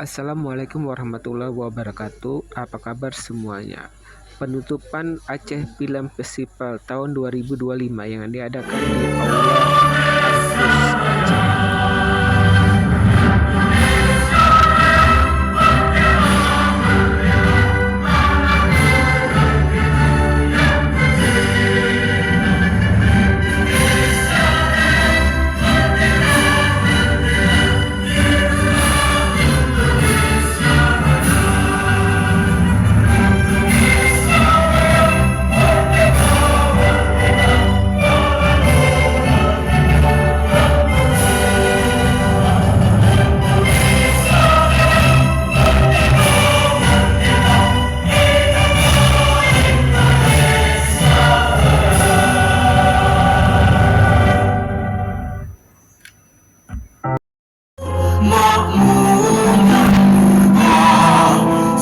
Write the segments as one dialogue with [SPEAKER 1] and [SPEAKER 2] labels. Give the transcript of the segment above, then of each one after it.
[SPEAKER 1] Assalamualaikum warahmatullahi wabarakatuh. Apa kabar semuanya? Penutupan Aceh Film Festival tahun 2025 yang diadakan di Aula Alfus Aceh.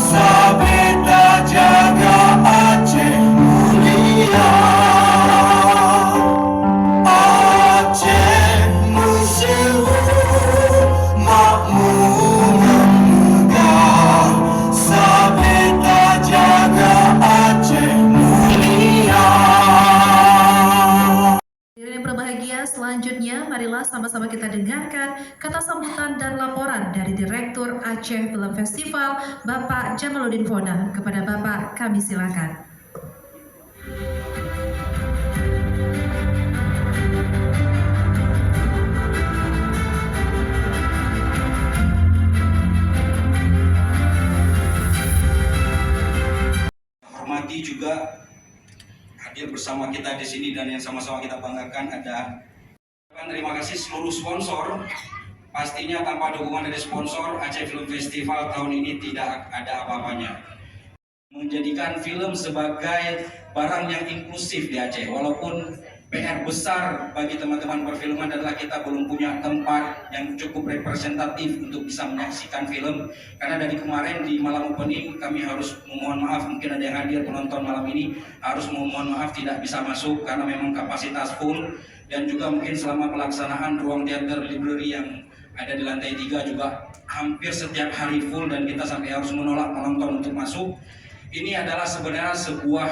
[SPEAKER 2] Sabeta jaga Aceh mulia, Aceh musuh makmur megah. Sabeta jaga Aceh mulia.
[SPEAKER 3] Yang berbahagia, selanjutnya marilah sama-sama kita dengarkan kata sambutan dan laporan dari Direktur Aceh Film Festival, Bapak Jamaluddin Fona. Kepada Bapak kami silakan.
[SPEAKER 4] Hormati juga hadir bersama kita di sini dan yang sama-sama kita banggakan ada. Terima kasih seluruh sponsor. Pastinya tanpa dukungan dari sponsor, Aceh Film Festival tahun ini tidak ada apa-apanya. Menjadikan film sebagai barang yang inklusif di Aceh, walaupun PR besar bagi teman-teman perfilman adalah kita belum punya tempat yang cukup representatif untuk bisa menyaksikan film. Karena dari kemarin di malam opening kami harus memohon maaf, mungkin ada yang hadir penonton malam ini harus memohon maaf tidak bisa masuk karena memang kapasitas full. Dan juga mungkin selama pelaksanaan ruang teater library yang ada di lantai 3 juga hampir setiap hari full dan kita sampai harus menolak penonton untuk masuk. Ini adalah sebenarnya sebuah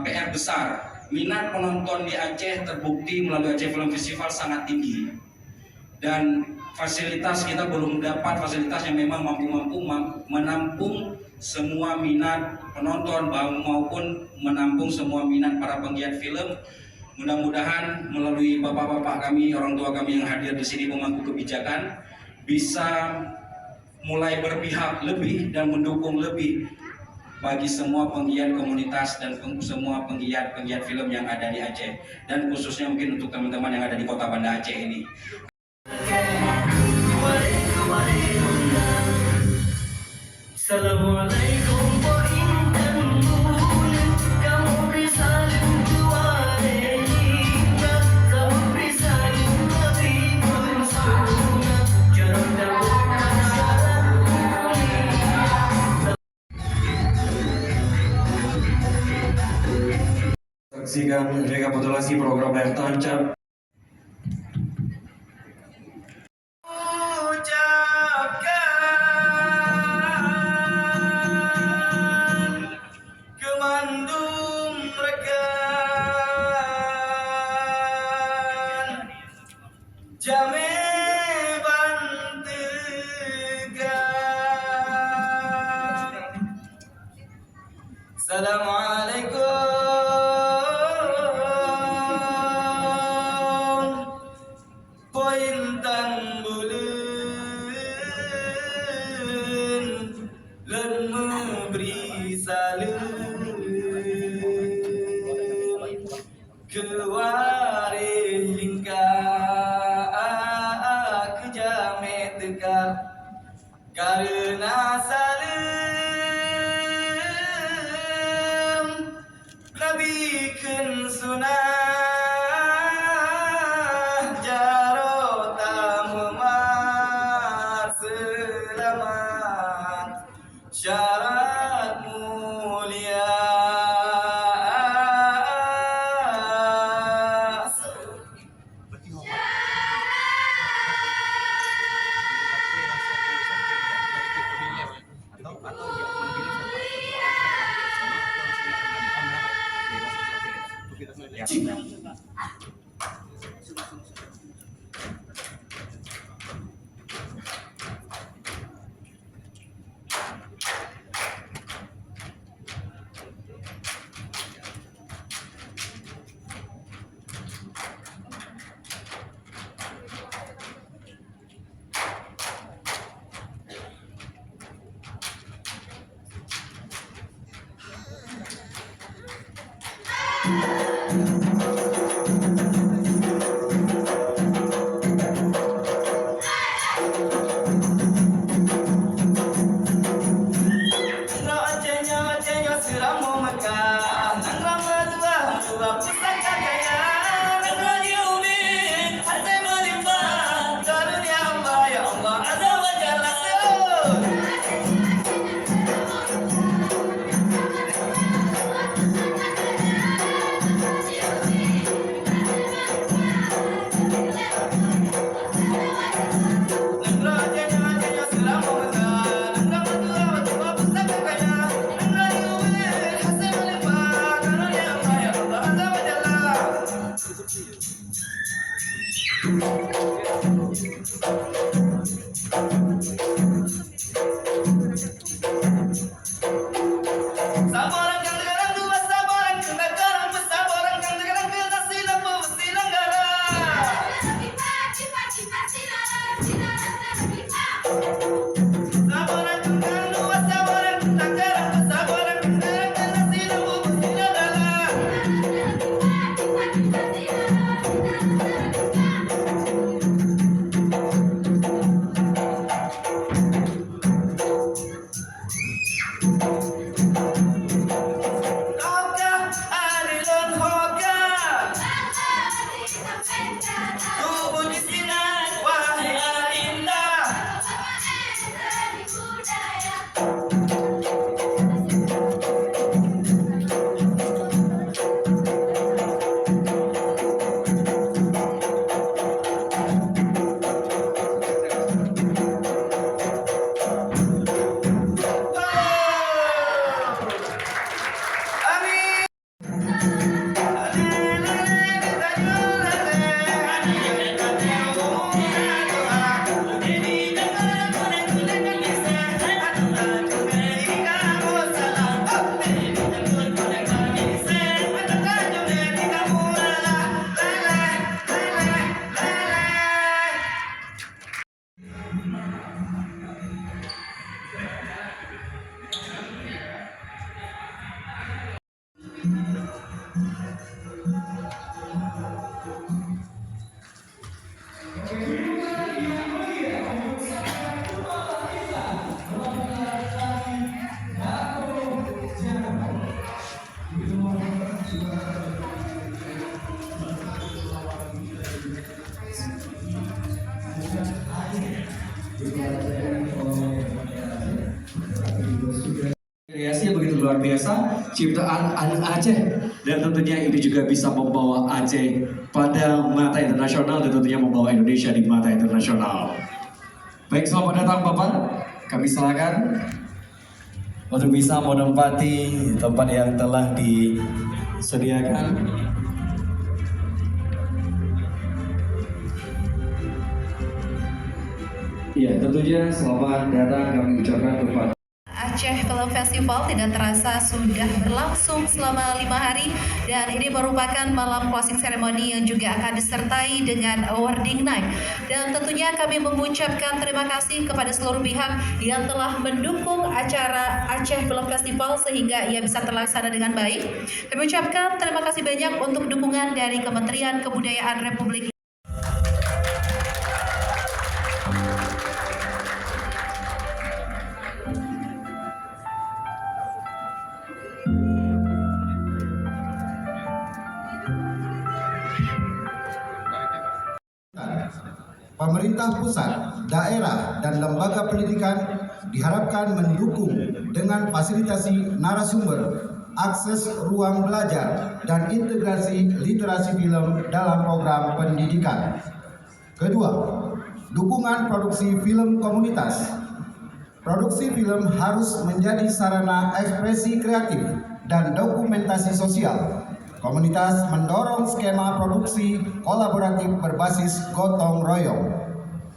[SPEAKER 4] PR besar. Minat penonton di Aceh terbukti melalui Aceh Film Festival sangat tinggi. Dan fasilitas kita belum dapat fasilitas yang memang mampu menampung semua minat penonton maupun menampung semua minat para penggiat film. Mudah-mudahan melalui bapak-bapak kami, orang tua kami yang hadir di sini pemangku kebijakan bisa mulai berpihak lebih dan mendukung lebih bagi semua penggiat komunitas dan semua penggiat film yang ada di Aceh, dan khususnya mungkin untuk teman-teman yang ada di Kota Banda Aceh ini. Assalamualaikum.
[SPEAKER 5] Saksikan rekapitulasi program yang tancap.
[SPEAKER 2] Ucapkan kemandung rekan Jame Bantegan. Assalamualaikum. Pointan bulan len memberi salam kewarih lingkar ke jame teka karena salam Nabi ken sunah jarota memar selamat syarat mulia.
[SPEAKER 5] Kreasinya begitu luar biasa, ciptaan anak Aceh, dan tentunya ini juga bisa membawa Aceh pada mata internasional dan tentunya membawa Indonesia di mata internasional. Baik, selamat datang Bapak, kami silakan untuk bisa menempati tempat yang telah disediakan. Ya, tentunya selamat datang kami ucapkan kepada
[SPEAKER 3] Aceh Film Festival tidak terasa sudah berlangsung selama 5 hari dan ini merupakan malam closing ceremony yang juga akan disertai dengan awarding night. Dan tentunya kami mengucapkan terima kasih kepada seluruh pihak yang telah mendukung acara Aceh Film Festival sehingga ia bisa terlaksana dengan baik. Kami ucapkan terima kasih banyak untuk dukungan dari Kementerian Kebudayaan Republik
[SPEAKER 6] Pemerintah pusat, daerah, dan lembaga pendidikan diharapkan mendukung dengan fasilitasi narasumber, akses ruang belajar, dan integrasi literasi film dalam program pendidikan. Kedua, dukungan produksi film komunitas. Produksi film harus menjadi sarana ekspresi kreatif dan dokumentasi sosial Komunitas mendorong skema produksi kolaboratif berbasis gotong royong.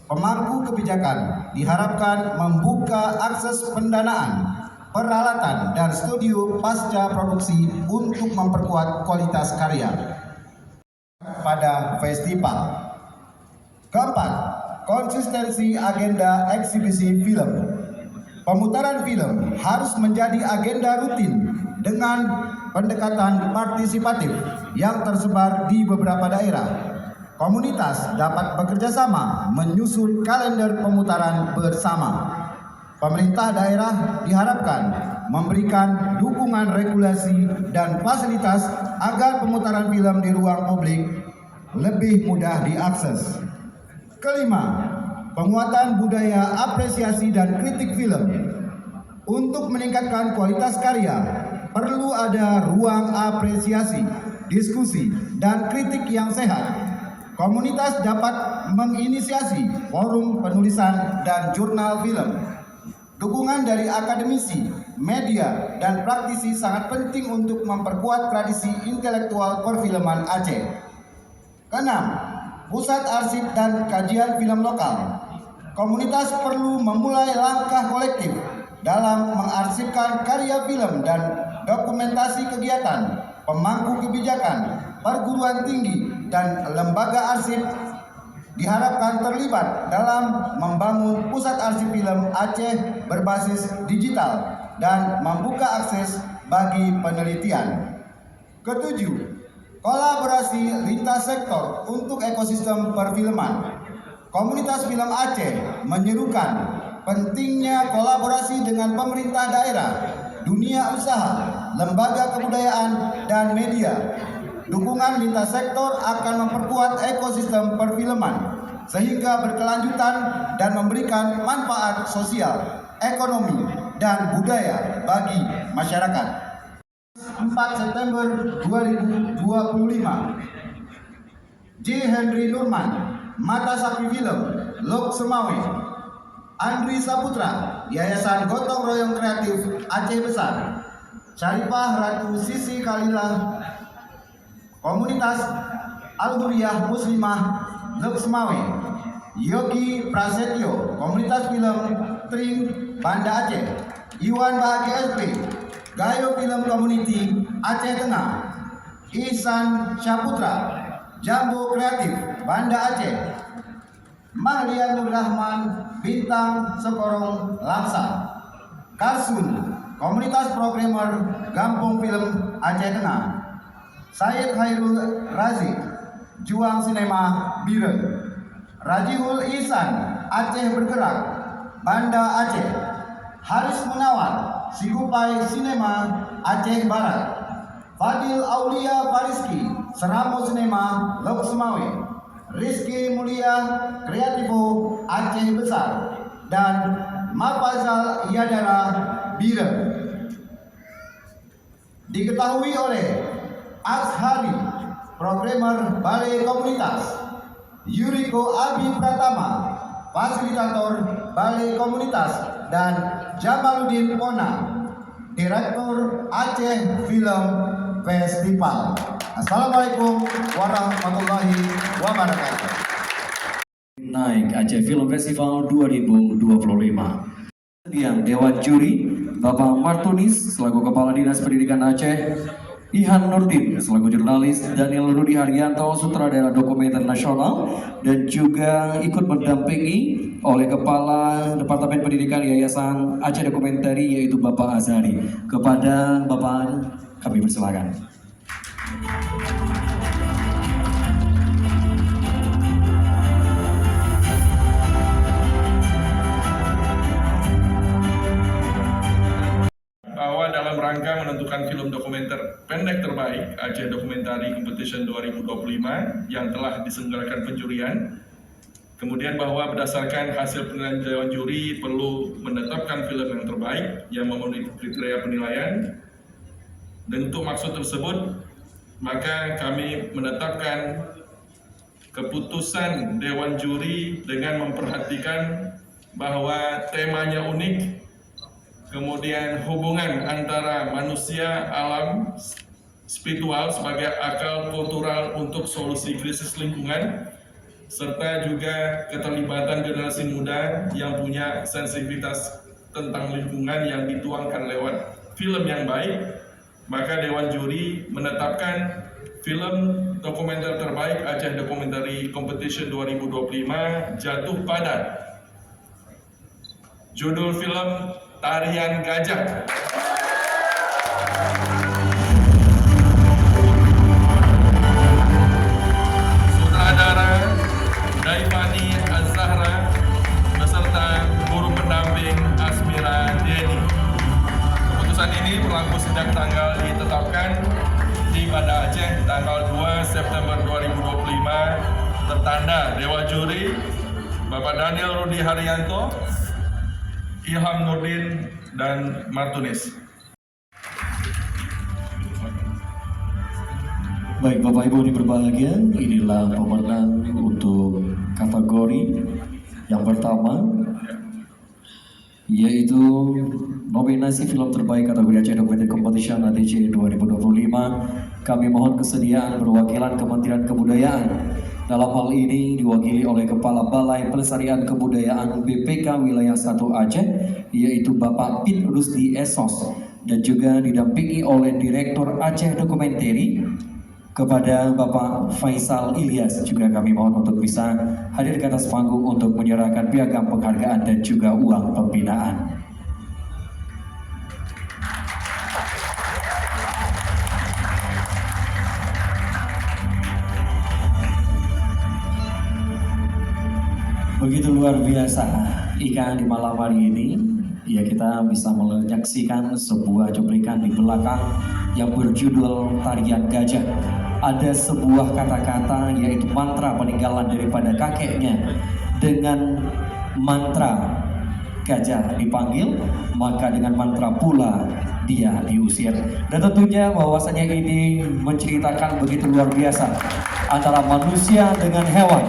[SPEAKER 6] Pemangku kebijakan diharapkan membuka akses pendanaan, peralatan, dan studio pasca produksi untuk memperkuat kualitas karya pada festival. Keempat, konsistensi agenda eksibisi film. Pemutaran film harus menjadi agenda rutin dengan pendekatan partisipatif yang tersebar di beberapa daerah. Komunitas dapat bekerja sama menyusun kalender pemutaran bersama. Pemerintah daerah diharapkan memberikan dukungan regulasi dan fasilitas agar pemutaran film di ruang publik lebih mudah diakses. Kelima, penguatan budaya apresiasi dan kritik film. Untuk meningkatkan kualitas karya, perlu ada ruang apresiasi, diskusi, dan kritik yang sehat. Komunitas dapat menginisiasi forum penulisan dan jurnal film. Dukungan dari akademisi, media, dan praktisi sangat penting untuk memperkuat tradisi intelektual perfilman Aceh. Keenam, pusat arsip dan kajian film lokal. Komunitas perlu memulai langkah kolektif dalam mengarsipkan karya film dan dokumentasi kegiatan pemangku kebijakan, perguruan tinggi, dan lembaga arsip diharapkan terlibat dalam membangun pusat arsip film Aceh berbasis digital dan membuka akses bagi penelitian. Ketujuh, kolaborasi lintas sektor untuk ekosistem perfilman. Komunitas film Aceh menyerukan pentingnya kolaborasi dengan pemerintah daerah, dunia usaha, lembaga kebudayaan, dan media. Dukungan lintas sektor akan memperkuat ekosistem perfilman sehingga berkelanjutan dan memberikan manfaat sosial, ekonomi, dan budaya bagi masyarakat. 4 September 2025. J. Henry Nurman, Mata Sapi Film, Lok Semawe. Andri Saputra, Yayasan Gotong Royong Kreatif Aceh Besar. Syarifah Ratu Sisi Kalilah, Komunitas Al-Huriyah Muslimah Lok Semawe. Yogi Prasetyo, Komunitas Film Tring Banda Aceh. Iwan Bahagia SP, Gayo Film Community Aceh Tengah. Ihsan Syaputra, Jambo Kreatif Banda Aceh. Mahlian Nur Rahman, Bintang Sekorong Langsa. Karsun, Komunitas Programmer Gampung Film Aceh Tengah. Said Hairul Razik, Juang Sinema Biren. Rajihul Ihsan, Aceh Bergerak Banda Aceh. Haris Munawar, Sigupai Sinema Aceh Barat. Fadil Aulia Fariski, Seramo Sinema Lok Semawe. Rizky Mulia Kreativo Aceh Besar, dan Mafazal Yadara Biren. Diketahui oleh Azhari, Programmer Balai Komunitas. Yuriko Abi Pratama, Fasilitator Balai Komunitas, dan Jamaluddin Pona, Direktur Aceh Film Festival. Assalamualaikum warahmatullahi wabarakatuh.
[SPEAKER 5] Naik Aceh Film Festival 2025. Yang Dewan Juri Bapak Martunis selaku Kepala Dinas Pendidikan Aceh, Ihan Nurdin selaku jurnalis, Daniel Rudi Haryanto sutradara dokumenter nasional, dan juga ikut mendampingi oleh Kepala Departemen Pendidikan Yayasan Aceh Dokumentari yaitu Bapak Azhari. Kepada Bapak kami persilakan.
[SPEAKER 7] Bahwa dalam rangka menentukan film dokumenter pendek terbaik Aceh Documentary Competition 2025 yang telah diselenggarakan penjurian, kemudian bahwa berdasarkan hasil penilaian Dewan Juri perlu menetapkan film yang terbaik yang memenuhi kriteria penilaian. Dan untuk maksud tersebut, maka kami menetapkan keputusan Dewan Juri dengan memperhatikan bahwa temanya unik, kemudian hubungan antara manusia, alam, spiritual sebagai akal kultural untuk solusi krisis lingkungan, serta juga keterlibatan generasi muda yang punya sensitivitas tentang lingkungan yang dituangkan lewat film yang baik, maka Dewan Juri menetapkan film dokumenter terbaik Aceh Documentary Competition 2025 jatuh pada judul film Tarian Gajah. Sutradara Daifani Az-Zahra beserta guru pendamping Asmira Deni. Keputusan ini berlaku sejak tanggal ditetapkan di Banda Aceh tanggal 2 September 2025, tertanda Dewa Juri Bapak Daniel Rudi Haryanto, Ilham Nurdin, dan Martunis.
[SPEAKER 5] Baik Bapak Ibu yang berbahagia, inilah pemenang untuk kategori yang pertama, yaitu nominasi film terbaik kategori Aceh Documentary Competition ADC 2025. Kami mohon kesediaan perwakilan Kementerian Kebudayaan. Dalam hal ini diwakili oleh Kepala Balai Pelestarian Kebudayaan BPK Wilayah 1 Aceh, yaitu Bapak Pin Rusdi Esos, dan juga didampingi oleh Direktur Aceh Documentary kepada Bapak Faisal Ilyas. Juga kami mohon untuk bisa hadir ke atas panggung untuk menyerahkan piagam penghargaan dan juga uang pembinaan. Begitu luar biasa Ika di malam hari ini. Ya, kita bisa menyaksikan sebuah cuplikan di belakang yang berjudul Tarian Gajah. Ada sebuah kata-kata yaitu mantra peninggalan daripada kakeknya. Dengan mantra gajah dipanggil, maka dengan mantra pula dia diusir. Dan tentunya bahwasanya ini menceritakan begitu luar biasa antara manusia dengan hewan.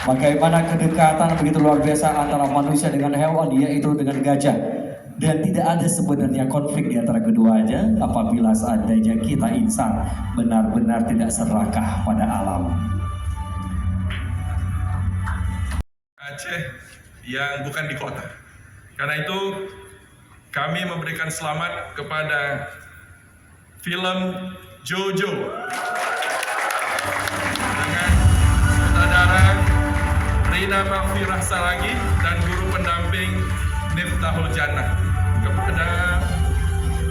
[SPEAKER 5] Bagaimana kedekatan begitu luar biasa antara manusia dengan hewan, yaitu dengan gajah. Dan tidak ada sebenarnya konflik di antara keduanya apabila seandainya kita insan benar-benar tidak serakah pada alam.
[SPEAKER 7] Aceh yang bukan di kota. Karena itu kami memberikan selamat kepada film Jojo dengan sutradara Rina Mahfirah Sarangi dan guru pendamping Miftahul Jannah. Kepada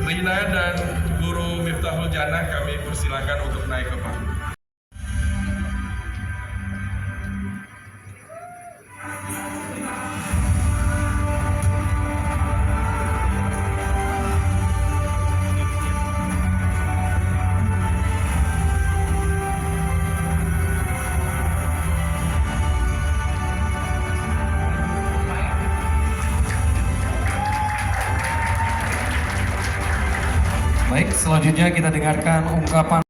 [SPEAKER 7] Rina dan guru Miftahul Jannah kami persilakan untuk naik ke panggung.
[SPEAKER 5] Baik, selanjutnya kita dengarkan ungkapan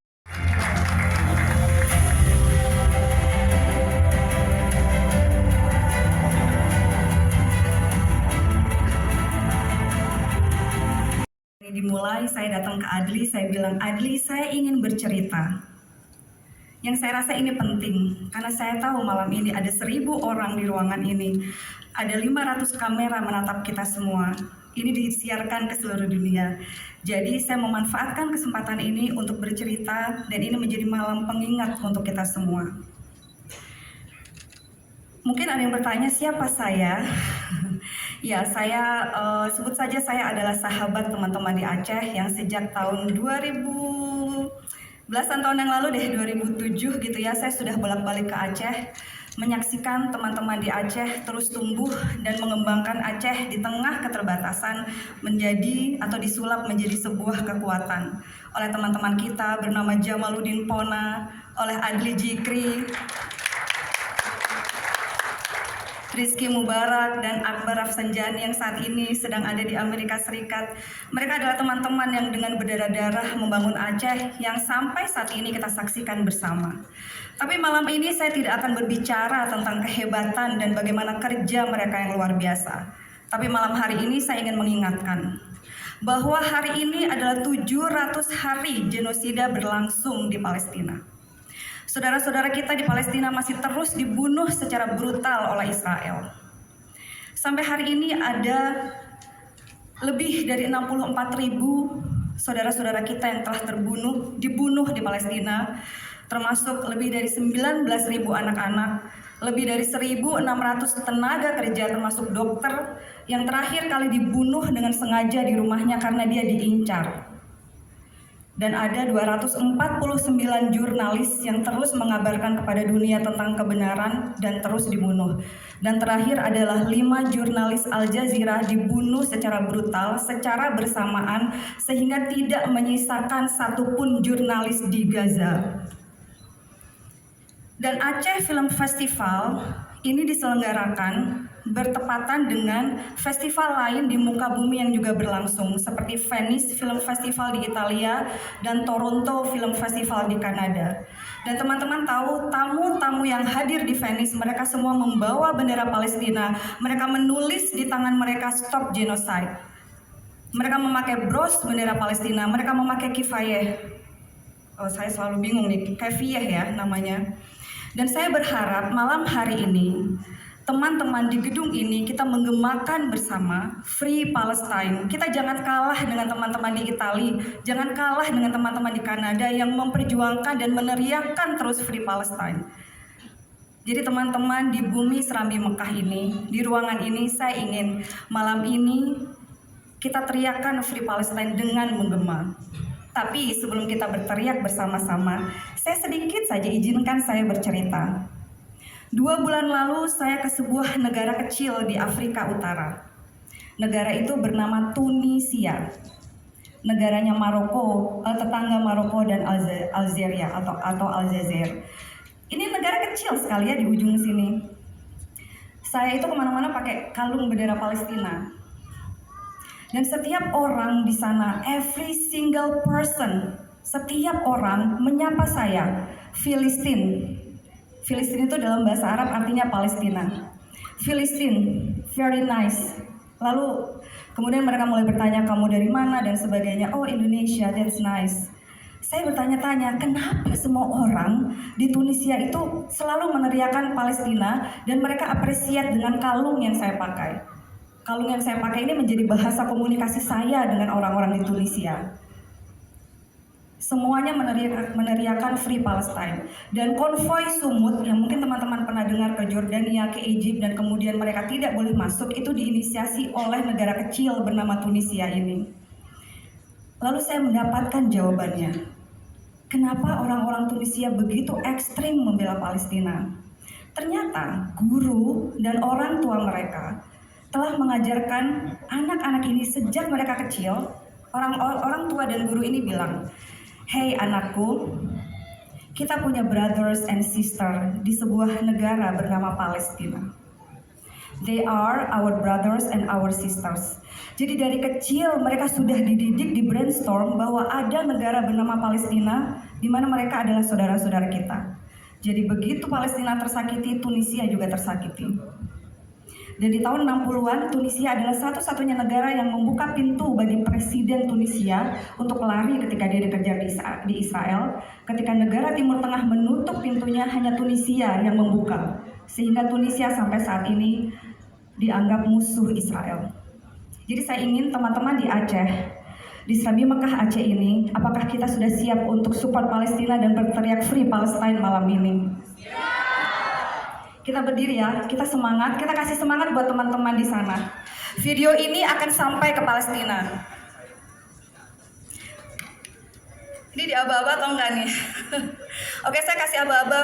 [SPEAKER 8] dimulai. Saya datang ke Adli, saya bilang, Adli, saya ingin bercerita. Yang saya rasa ini penting, karena saya tahu malam ini ada 1000 orang di ruangan ini. Ada 500 kamera menatap kita semua. Ini disiarkan ke seluruh dunia. Jadi saya memanfaatkan kesempatan ini untuk bercerita, dan ini menjadi malam pengingat untuk kita semua. Mungkin ada yang bertanya, siapa saya? Ya, saya sebut saja saya adalah sahabat teman-teman di Aceh yang sejak tahun 2000-belasan tahun yang lalu deh, 2007 gitu ya, saya sudah bolak-balik ke Aceh, menyaksikan teman-teman di Aceh terus tumbuh dan mengembangkan Aceh di tengah keterbatasan menjadi atau disulap menjadi sebuah kekuatan oleh teman-teman kita bernama Jamaluddin Pona, oleh Adli Jikri, Rizky Mubarak, dan Akbar Rafsanjani yang saat ini sedang ada di Amerika Serikat. Mereka adalah teman-teman yang dengan berdarah-darah membangun Aceh yang sampai saat ini kita saksikan bersama. Tapi malam ini saya tidak akan berbicara tentang kehebatan dan bagaimana kerja mereka yang luar biasa. Tapi malam hari ini saya ingin mengingatkan bahwa hari ini adalah 700 hari genosida berlangsung di Palestina. Saudara-saudara kita di Palestina masih terus dibunuh secara brutal oleh Israel. Sampai hari ini ada lebih dari 64.000 saudara-saudara kita yang telah dibunuh di Palestina, termasuk lebih dari 19.000 anak-anak, lebih dari 1.600 tenaga kerja termasuk dokter yang terakhir kali dibunuh dengan sengaja di rumahnya karena dia diincar. Dan ada 249 jurnalis yang terus mengabarkan kepada dunia tentang kebenaran dan terus dibunuh. Dan terakhir adalah 5 jurnalis Al Jazeera dibunuh secara brutal, secara bersamaan, sehingga tidak menyisakan satupun jurnalis di Gaza. Dan Aceh Film Festival ini diselenggarakan bertepatan dengan festival lain di muka bumi yang juga berlangsung, seperti Venice Film Festival di Italia dan Toronto Film Festival di Kanada. Dan teman-teman tahu, tamu-tamu yang hadir di Venice, mereka semua membawa bendera Palestina. Mereka menulis di tangan mereka "Stop Genocide". Mereka memakai bros bendera Palestina, mereka memakai kifayeh. Oh, saya selalu bingung nih, kifayeh ya namanya. Dan saya berharap malam hari ini, teman-teman di gedung ini kita menggemakan bersama Free Palestine. Kita jangan kalah dengan teman-teman di Italia, jangan kalah dengan teman-teman di Kanada yang memperjuangkan dan meneriakkan terus Free Palestine. Jadi teman-teman di bumi Serambi Mekah ini, di ruangan ini, saya ingin malam ini kita teriakkan Free Palestine dengan menggema. Tapi sebelum kita berteriak bersama-sama, saya sedikit saja izinkan saya bercerita. 2 bulan lalu saya ke sebuah negara kecil di Afrika Utara. Negara itu bernama Tunisia. Negaranya Maroko, tetangga Maroko dan Algeria atau Aljazair. Ini negara kecil sekali ya di ujung sini. Saya itu kemana-mana pakai kalung bendera Palestina. Dan setiap orang di sana, every single person, setiap orang menyapa saya, Filistin. Filistin itu dalam bahasa Arab artinya Palestina. Filistin, very nice. Lalu kemudian mereka mulai bertanya, kamu dari mana dan sebagainya. Oh, Indonesia, that's nice. Saya bertanya-tanya, kenapa semua orang di Tunisia itu selalu meneriakan Palestina dan mereka apresiat dengan kalung yang saya pakai. Kalung yang saya pakai ini menjadi bahasa komunikasi saya dengan orang-orang di Tunisia. Semuanya meneriakan Free Palestine. Dan konvoi Sumut yang mungkin teman-teman pernah dengar ke Jordania, ke Egypt, dan kemudian mereka tidak boleh masuk, itu diinisiasi oleh negara kecil bernama Tunisia ini. Lalu saya mendapatkan jawabannya. Kenapa orang-orang Tunisia begitu ekstrim membela Palestina? Ternyata guru dan orang tua mereka telah mengajarkan anak-anak ini sejak mereka kecil. Orang tua dan guru ini bilang, "Hey anakku, kita punya brothers and sister di sebuah negara bernama Palestina. They are our brothers and our sisters." Jadi dari kecil mereka sudah dididik, di brainstorm bahwa ada negara bernama Palestina di mana mereka adalah saudara-saudara kita. Jadi begitu Palestina tersakiti, Tunisia juga tersakiti. Dan di tahun 60-an, Tunisia adalah satu-satunya negara yang membuka pintu bagi Presiden Tunisia untuk lari ketika dia dikejar di Israel. Ketika negara Timur Tengah menutup pintunya, hanya Tunisia yang membuka. Sehingga Tunisia sampai saat ini dianggap musuh Israel. Jadi saya ingin teman-teman di Aceh, di Serambi Mekah Aceh ini, apakah kita sudah siap untuk support Palestina dan berteriak Free Palestine malam ini? Kita berdiri ya, kita semangat, kita kasih semangat buat teman-teman di sana. Video ini akan sampai ke Palestina. Ini di aba-aba atau enggak nih? Oke, saya kasih aba-aba.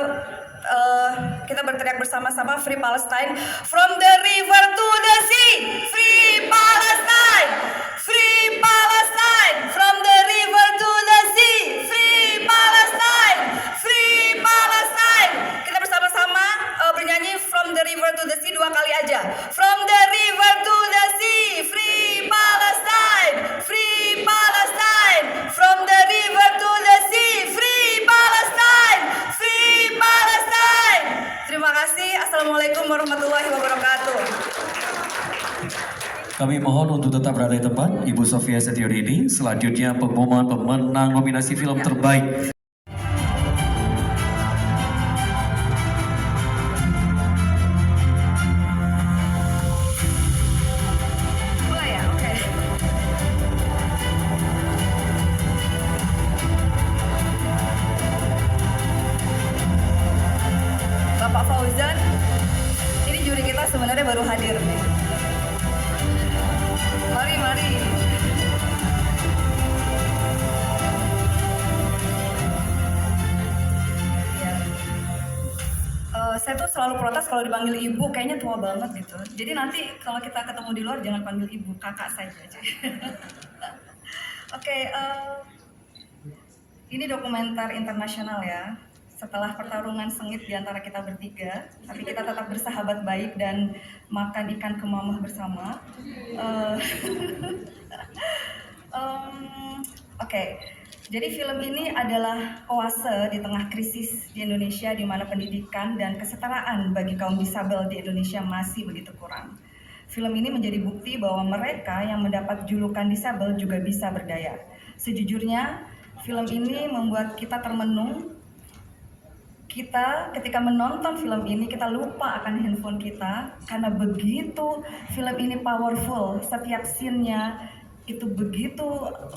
[SPEAKER 8] Kita berteriak bersama-sama Free Palestine. From the river to the sea, Free Palestine, Free Palestine. From the river to the sea, Free Palestine, Free Palestine. Kita bersama-sama bernyanyi From the river to the sea 2 kali aja. From the river to the sea, Free Palestine, Free Palestine. From the river to the sea, Free Palestine, Free Palestine. Terima kasih. Assalamualaikum warahmatullahi wabarakatuh.
[SPEAKER 5] Kami mohon untuk tetap berada di tempat, Ibu Sofia Setiodini. Selanjutnya pengumuman pemenang nominasi film terbaik.
[SPEAKER 8] Mulai ya, oke. Bapak Fauzan, ini juri kita sebenarnya baru hadir nih. Mari. Ya. Saya tuh selalu protes kalau dipanggil ibu, kayaknya tua banget gitu. Jadi nanti kalau kita ketemu di luar jangan panggil ibu, kakak saja. Oke, ini dokumenter internasional ya. Setelah pertarungan sengit di antara kita bertiga, tapi kita tetap bersahabat baik dan makan ikan kemamah bersama. Oke, jadi film ini adalah oase di tengah krisis di Indonesia di mana pendidikan dan kesetaraan bagi kaum disabel di Indonesia masih begitu kurang. Film ini menjadi bukti bahwa mereka yang mendapat julukan disabel juga bisa berdaya. Sejujurnya, film ini membuat kita termenung. Kita ketika menonton film ini kita lupa akan handphone kita karena begitu film ini powerful, setiap scene-nya itu begitu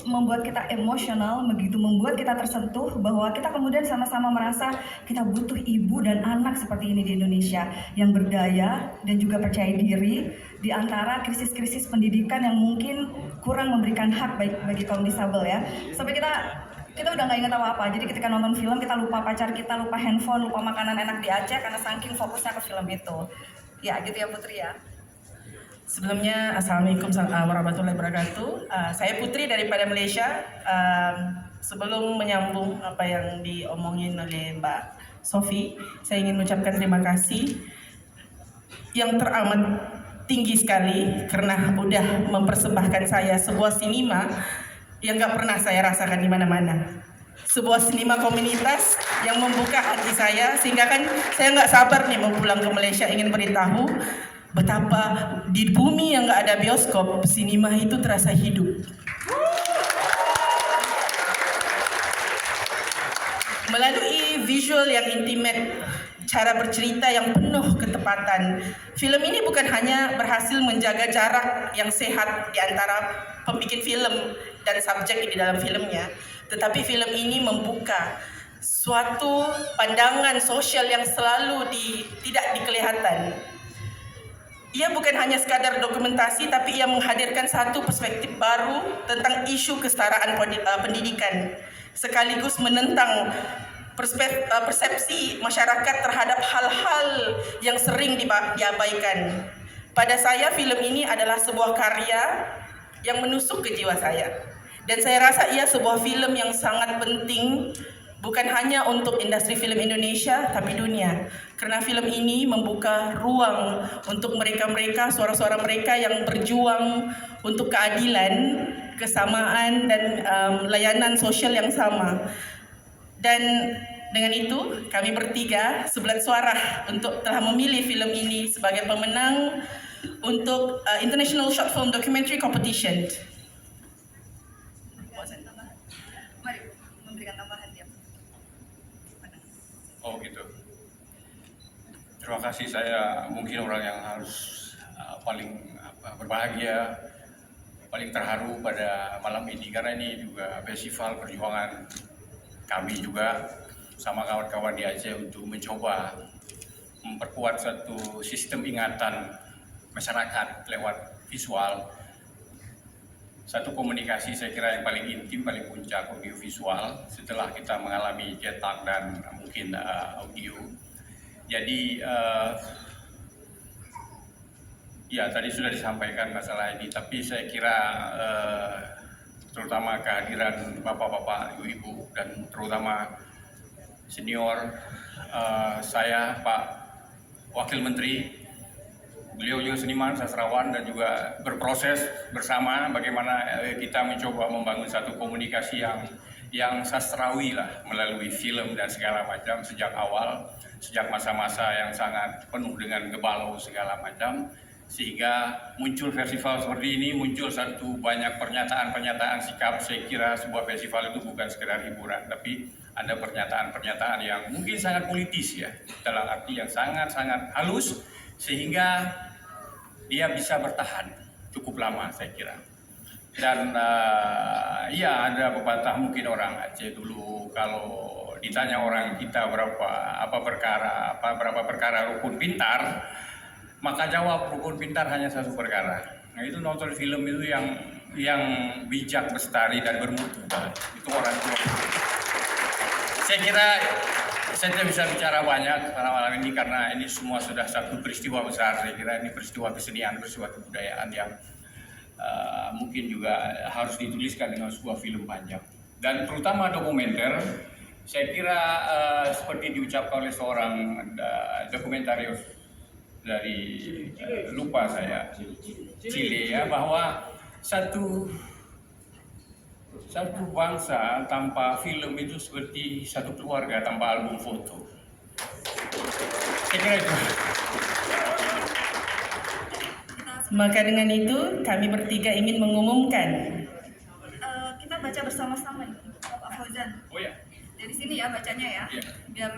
[SPEAKER 8] membuat kita emosional, begitu membuat kita tersentuh bahwa kita kemudian sama-sama merasa kita butuh ibu dan anak seperti ini di Indonesia yang berdaya dan juga percaya diri di antara krisis-krisis pendidikan yang mungkin kurang memberikan hak bagi kaum disabel ya. Sampai kita udah nggak ingat apa-apa. Jadi ketika nonton film kita lupa pacar kita, lupa handphone, lupa makanan enak di Aceh karena saking fokusnya ke film itu. Ya gitu ya Putri ya.
[SPEAKER 9] Sebelumnya Assalamualaikum warahmatullahi wabarakatuh. Saya Putri daripada Malaysia. Sebelum menyambung apa yang diomongin oleh Mbak Sofi, saya ingin mengucapkan terima kasih yang teramat tinggi sekali karena udah mempersembahkan saya sebuah sinema yang gak pernah saya rasakan di mana-mana. Sebuah sinema komunitas yang membuka hati saya sehingga kan saya nggak sabar nih mau pulang ke Malaysia ingin beritahu betapa di bumi yang gak ada bioskop, sinema itu terasa hidup. Melalui visual yang intimate, cara bercerita yang penuh ketepatan, film ini bukan hanya berhasil menjaga jarak yang sehat di antara pembikin film dan subjek di dalam filmnya, tetapi film ini membuka suatu pandangan sosial yang selalu tidak dikelihatan. Ia bukan hanya sekadar dokumentasi, tapi ia menghadirkan satu perspektif baru tentang isu kesetaraan pendidikan, sekaligus menentang persepsi masyarakat terhadap hal-hal yang sering diabaikan. Pada saya, film ini adalah sebuah karya yang menusuk ke jiwa saya. Dan saya rasa ia sebuah film yang sangat penting, bukan hanya untuk industri film Indonesia, tapi dunia. Karena film ini membuka ruang untuk mereka-mereka, suara-suara mereka yang berjuang untuk keadilan, kesamaan, dan layanan sosial yang sama. Dan dengan itu, kami bertiga sebelah suara untuk telah memilih film ini sebagai pemenang untuk International Short Film Documentary Competition.
[SPEAKER 8] Mari memberikan tambahan dia.
[SPEAKER 10] Oh gitu. Terima kasih, saya mungkin orang yang harus paling berbahagia, paling terharu pada malam ini karena ini juga festival perjuangan kami juga sama kawan-kawan di Aceh untuk mencoba memperkuat satu sistem ingatan masyarakat lewat visual. Satu komunikasi saya kira yang paling intim, paling puncak audiovisual setelah kita mengalami cetak dan mungkin audio. Jadi ya tadi sudah disampaikan masalah ini, tapi saya kira terutama kehadiran bapak-bapak, ibu-ibu dan terutama senior saya Pak Wakil Menteri. Beliau juga seniman, sastrawan dan juga berproses bersama bagaimana kita mencoba membangun satu komunikasi yang sastrawi lah melalui film dan segala macam sejak awal, sejak masa-masa yang sangat penuh dengan gebalau segala macam. sehingga muncul festival seperti ini, muncul satu banyak pernyataan-pernyataan sikap. Saya kira sebuah festival itu bukan sekedar hiburan, tapi ada pernyataan-pernyataan yang mungkin sangat politis ya, dalam arti yang sangat-sangat halus, sehingga dia bisa bertahan cukup lama saya kira. Dan ya ada pepatah mungkin orang Aceh dulu, kalau ditanya orang kita berapa perkara rukun pintar, maka jawab rukun pintar hanya satu perkara. Nah itu nonton film itu yang bijak, bestari dan bermutu. Itu orang tua. Saya kira saya tidak bisa bicara banyak malam ini karena ini semua sudah satu peristiwa besar. Saya kira ini peristiwa kesenian, peristiwa kebudayaan yang mungkin juga harus dituliskan dengan sebuah film panjang. Dan terutama dokumenter, saya kira seperti diucapkan oleh seorang dokumentarius dari lupa saya Chile ya, bahwa satu bangsa tanpa film itu seperti satu keluarga tanpa album foto. Saya kira itu.
[SPEAKER 9] Maka dengan itu kami bertiga ingin mengumumkan.
[SPEAKER 8] Kita baca bersama-sama ini, Bapak Fauzan.
[SPEAKER 10] Oh ya.
[SPEAKER 8] Dari sini ya bacanya ya,
[SPEAKER 10] Iya.
[SPEAKER 8] biar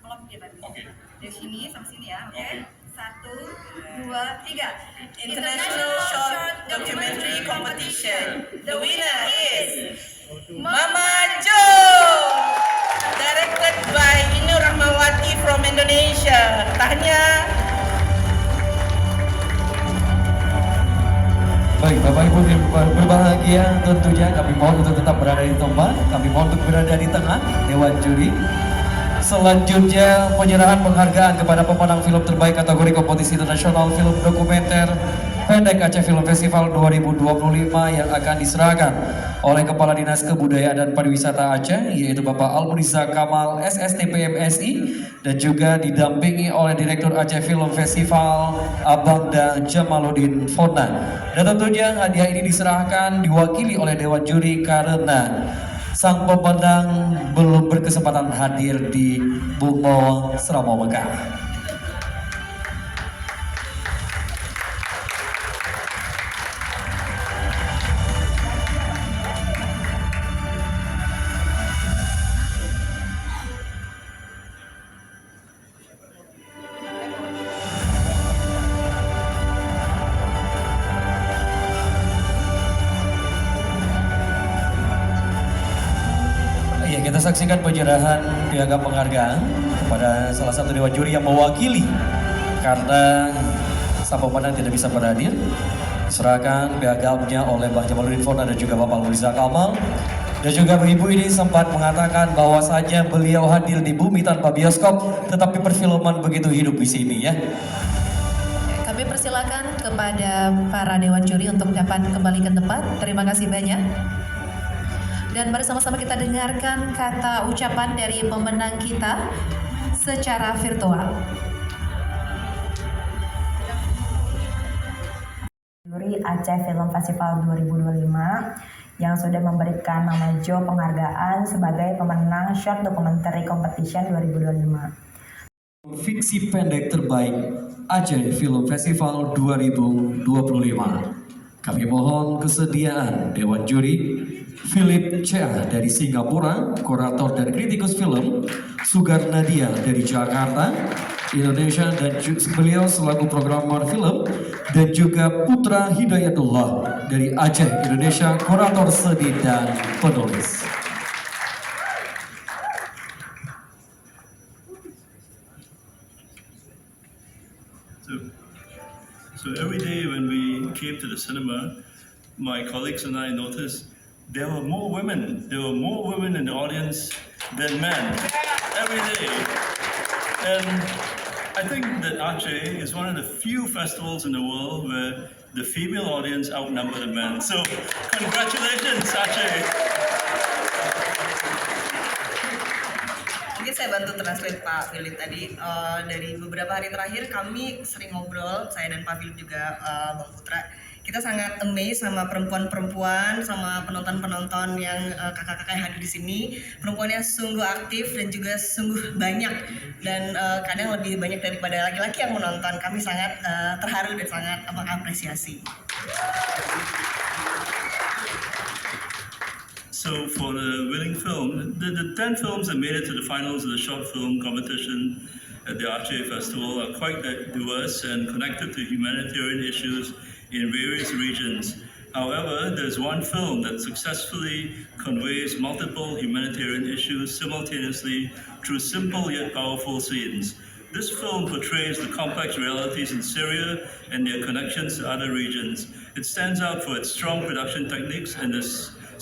[SPEAKER 8] klop kita.
[SPEAKER 10] Oke.
[SPEAKER 8] Dari sini sampai sini ya, oke?
[SPEAKER 10] Oke.
[SPEAKER 8] 1, 2, 3.
[SPEAKER 9] International Short Documentary Competition. The winner is Mama Jo, directed by Inur Rahmawati from Indonesia. Tahniah.
[SPEAKER 5] Baik, Bapak Ibu berbahagia, tentunya kami mohon untuk tetap berada di tempat, kami mohon untuk berada di tengah Dewan Juri. Selanjutnya penyerahan penghargaan kepada pemenang film terbaik kategori kompetisi internasional film dokumenter pendek Aceh Film Festival 2025 yang akan diserahkan oleh Kepala Dinas Kebudayaan dan Pariwisata Aceh, yaitu Bapak Almuniza Kamal SSTP MSI, dan juga didampingi oleh Direktur Aceh Film Festival Abangda Jamaluddin Fona. Dan tentunya hadiah ini diserahkan diwakili oleh Dewan Juri karena sang pemenang belum berkesempatan hadir di Bungo Seramo Mekah. Kita saksikan penyerahan piagam penghargaan kepada salah satu dewan juri yang mewakili karena sang pemenang tidak bisa berhadir. Diserahkan piagamnya oleh Bang Jamaluddin Fona dan juga Bapak Almuniza Kamal. Dan juga ibu ini sempat mengatakan bahwasanya beliau hadir di bumi tanpa bioskop, tetapi perfilman begitu hidup di sini ya.
[SPEAKER 3] Kami persilakan kepada para dewan juri untuk dapat kembali ke tempat. Terima kasih banyak. Dan mari sama-sama kita dengarkan kata ucapan dari pemenang kita secara virtual.
[SPEAKER 11] Juri Aceh Film Festival 2025 yang sudah memberikan Mama Jo penghargaan sebagai pemenang Short Documentary Competition 2025.
[SPEAKER 5] Fiksi pendek terbaik Aceh Film Festival 2025. Kami mohon kesediaan Dewan Juri Philip Chia dari Singapura, kurator dan kritikus film, Sugar Nadia dari Jakarta, Indonesia, dan beliau selaku programmer film, dan juga Putra Hidayatullah dari Aceh, Indonesia, kurator seni dan penulis.
[SPEAKER 12] So every day when we came to the cinema, my colleagues and I noticed there were more women. There were more women in the audience than men every day. And I think that Aceh is one of the few festivals in the world where the female audience outnumber the men. So congratulations, Aceh.
[SPEAKER 9] Mungkin saya bantu translate Pak Philip tadi. Dari beberapa hari terakhir kami sering ngobrol, saya dan Pak Philip juga Bang Putra.
[SPEAKER 8] Kita sangat amazed sama perempuan-perempuan, sama penonton-penonton yang kakak-kakak yang hadir di sini. Perempuannya sungguh aktif dan juga sungguh banyak, dan kadang lebih banyak daripada laki-laki yang menonton. Kami sangat terharu dan sangat mengapresiasi.
[SPEAKER 12] So for the winning film, the 10 films that made it to the finals of the short film competition at the Aceh Festival are quite diverse and connected to humanitarian issues in various regions. However, there's one film that successfully conveys multiple humanitarian issues simultaneously through simple yet powerful scenes. This film portrays the complex realities in Syria and their connections to other regions. It stands out for its strong production techniques and the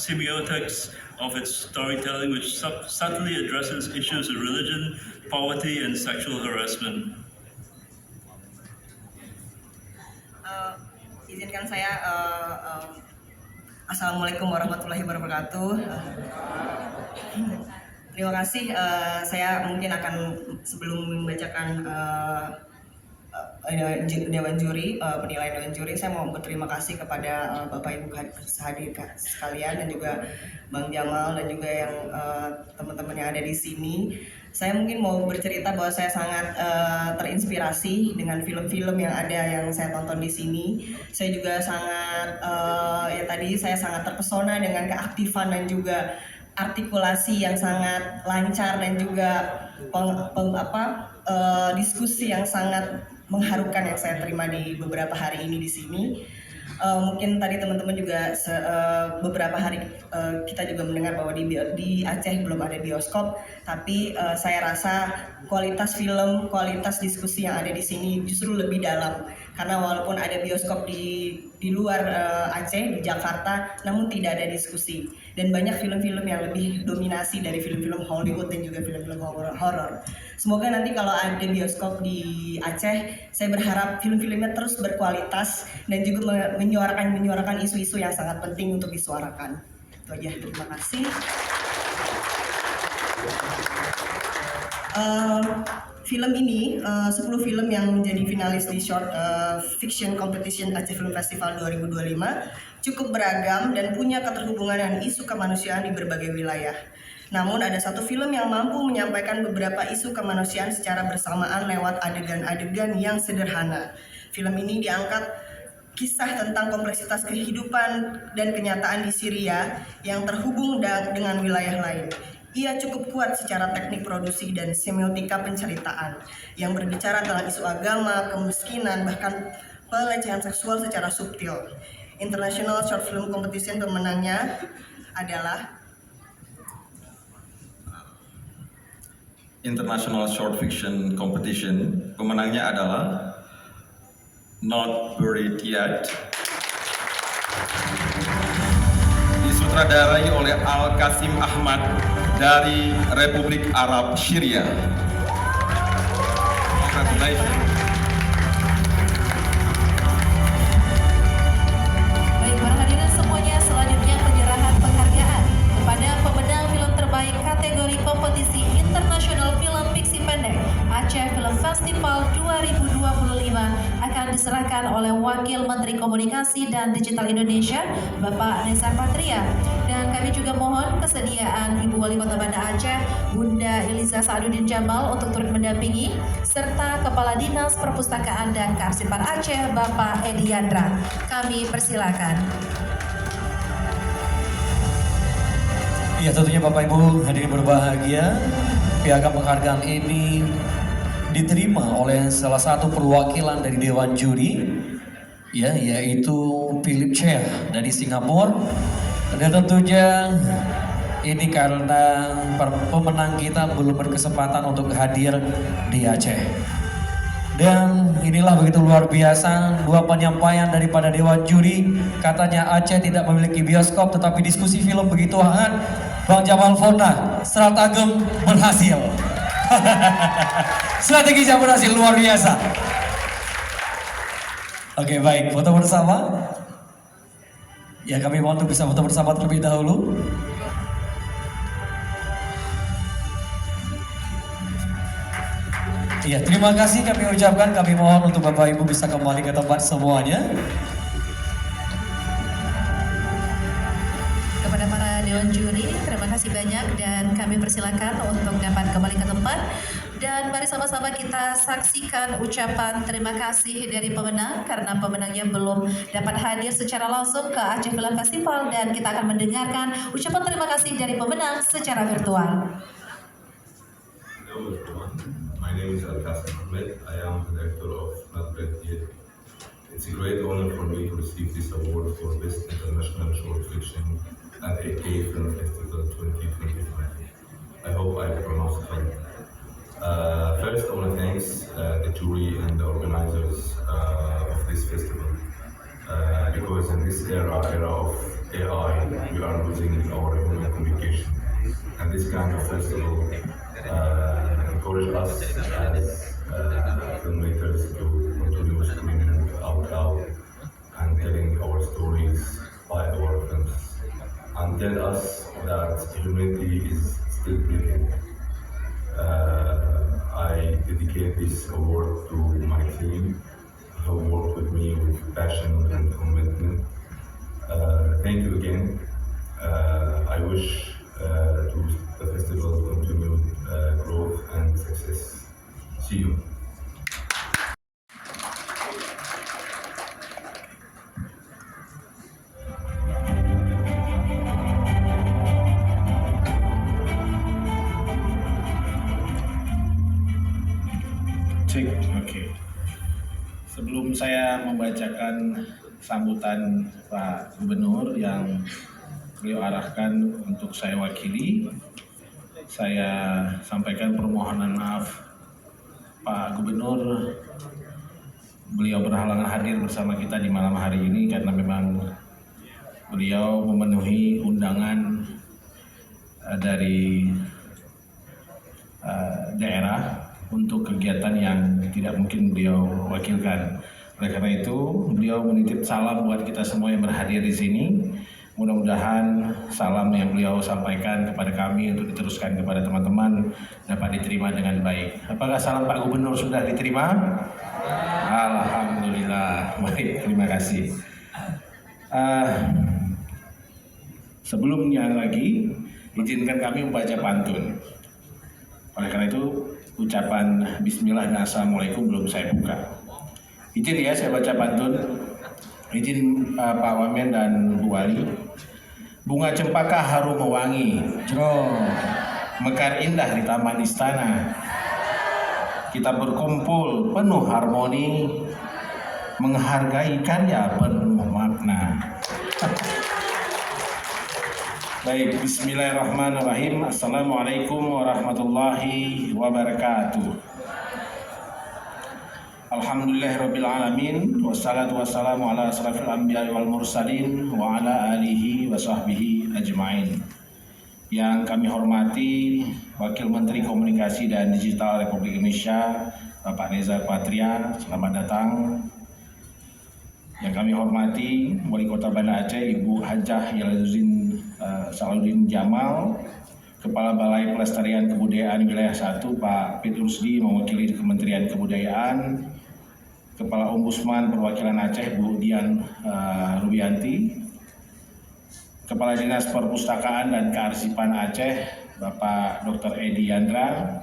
[SPEAKER 12] semiotics of its storytelling, which subtly addresses issues of religion, poverty, and sexual harassment.
[SPEAKER 8] Izinkan saya, Assalamualaikum warahmatullahi wabarakatuh. Terima kasih. Saya mungkin akan sebelum membacakan Dewan Juri, penilaian Dewan Juri, saya mau berterima kasih kepada Bapak Ibu hadir sekalian, dan juga Bang Jamal, dan juga yang teman-teman yang ada di sini. Saya mungkin mau bercerita bahwa saya sangat terinspirasi dengan film-film yang ada yang saya tonton di sini. Saya juga sangat saya sangat terpesona dengan keaktifan dan juga artikulasi yang sangat lancar, dan juga diskusi yang sangat mengharukan yang saya terima di beberapa hari ini di sini. Mungkin tadi teman-teman juga beberapa hari kita juga mendengar bahwa di Aceh belum ada bioskop, tapi saya rasa kualitas film, kualitas diskusi yang ada di sini justru lebih dalam, karena walaupun ada bioskop di luar Aceh, di Jakarta, namun tidak ada diskusi, dan banyak film-film yang lebih dominasi dari film-film Hollywood dan juga film-film horor. Semoga nanti kalau ada bioskop di Aceh, saya berharap film-filmnya terus berkualitas dan juga menyuarakan isu-isu yang sangat penting untuk disuarakan. Itu aja, terima kasih. Film ini, 10 film yang menjadi finalis di Short Fiction Competition Aceh Film Festival 2025 cukup beragam dan punya keterhubungan dengan isu kemanusiaan di berbagai wilayah. Namun ada satu film yang mampu menyampaikan beberapa isu kemanusiaan secara bersamaan lewat adegan-adegan yang sederhana. Film ini diangkat kisah tentang kompleksitas kehidupan dan kenyataan di Syria yang terhubung dengan wilayah lain. Ia cukup kuat secara teknik produksi dan semiotika penceritaan yang berbicara tentang isu agama, kemiskinan, bahkan pelecehan seksual secara subtil. International Short Film Competition pemenangnya adalah
[SPEAKER 13] International Short Fiction Competition, pemenangnya adalah Not Buried Yet, disutradarai oleh Al-Qasim Ahmad dari Republik Arab Syria. Congratulations.
[SPEAKER 3] Baik, para hadirin semuanya, selanjutnya penyerahan penghargaan kepada pemenang film terbaik kategori kompetisi International Film Fiksi Pendek Aceh Film Festival 2025 akan diserahkan oleh Wakil Menteri Komunikasi dan Digital Indonesia, Bapak Nesa Patria. Dan kami juga mohon kesediaan Ibu Wali Kota Banda Aceh, Bunda Eliza Sa'adudin Jamal untuk turut mendampingi, serta Kepala Dinas Perpustakaan dan Kearsipan Aceh, Bapak Edi Yandra. Kami persilakan.
[SPEAKER 5] Ya, tentunya Bapak Ibu hadirin berbahagia, piagam penghargaan ini diterima oleh salah satu perwakilan dari Dewan Juri, ya, yaitu Philip Chia dari Singapura. Dan tentunya ini karena pemenang kita belum berkesempatan untuk hadir di Aceh. Dan inilah begitu luar biasa dua penyampaian daripada Dewan Juri. Katanya Aceh tidak memiliki bioskop, tetapi diskusi film begitu hangat. Bang Jamal Fonda, stratagem berhasil. Strategi yang berhasil, luar biasa. Oke, baik, foto bersama. Ya, kami mohon untuk bisa foto bersama terlebih dahulu. Iya, terima kasih kami ucapkan. Kami mohon untuk Bapak Ibu bisa kembali ke tempat semuanya.
[SPEAKER 3] banyak dan kami persilakan untuk dapat kembali ke tempat. Dan mari sama-sama kita saksikan ucapan terima kasih dari pemenang karena pemenangnya belum dapat hadir secara langsung ke Aceh Film Festival dan kita akan mendengarkan ucapan terima kasih dari pemenang secara virtual.
[SPEAKER 14] Hello everyone, my name is Al-Qasim Ahmed. I am the director of Not Bad Yet. It's a great honor for me to receive this award for Best International Short Fiction at AK Film Festival 2025. I hope I pronounced it right. First, I want to thank the jury and the organizers of this festival because in this era of AI, we are losing our human communication. And this kind of festival encourage us as filmmakers to continue screaming out loud and telling our stories by our films and tell us that humanity is still breathing. I dedicate this award to my team who worked with me with passion and commitment. Thank you again. I wish to the festival continued growth and success. See you.
[SPEAKER 15] Oke. Sebelum saya membacakan sambutan Pak Gubernur yang beliau arahkan untuk saya wakili, saya sampaikan permohonan maaf Pak Gubernur. Beliau berhalangan hadir bersama kita di malam hari ini karena memang beliau memenuhi undangan dari daerah untuk kegiatan yang tidak mungkin beliau wakilkan. Oleh karena itu, beliau menitip salam buat kita semua yang berhadir di sini. Mudah-mudahan salam yang beliau sampaikan kepada kami untuk diteruskan kepada teman-teman dapat diterima dengan baik. Apakah salam Pak Gubernur sudah diterima? Alhamdulillah. Baik, terima kasih. Sebelumnya lagi, izinkan kami membaca pantun. Oleh karena itu, ucapan Bismillah dan Assalamualaikum belum saya buka. Izin ya saya baca pantun. Izin Pak Wamen dan Bu Wali. Bunga cempaka harum mewangi, mekar indah di taman istana. Kita berkumpul penuh harmoni, menghargai karya penuh makna. Baik, bismillahirrahmanirrahim. Assalamualaikum warahmatullahi wabarakatuh. Alhamdulillahirabbil alamin wassalatu wassalamu ala asrafil anbiya'i wal mursalin wa ala alihi wa sahbihi ajmain. Yang kami hormati Wakil Menteri Komunikasi dan Digital Republik Indonesia Bapak Nezar Patria, selamat datang. Yang kami hormati Wali Kota Banda Aceh Ibu Hajah Yalazin Salahuddin Jamal, Kepala Balai Pelestarian Kebudayaan Wilayah 1 Pak Pit Rusdi mewakili Kementerian Kebudayaan, Kepala Ombudsman Perwakilan Aceh Bu Dian Rubianti, Kepala Dinas Perpustakaan dan Kearsipan Aceh Bapak Dr. Edi Yandra,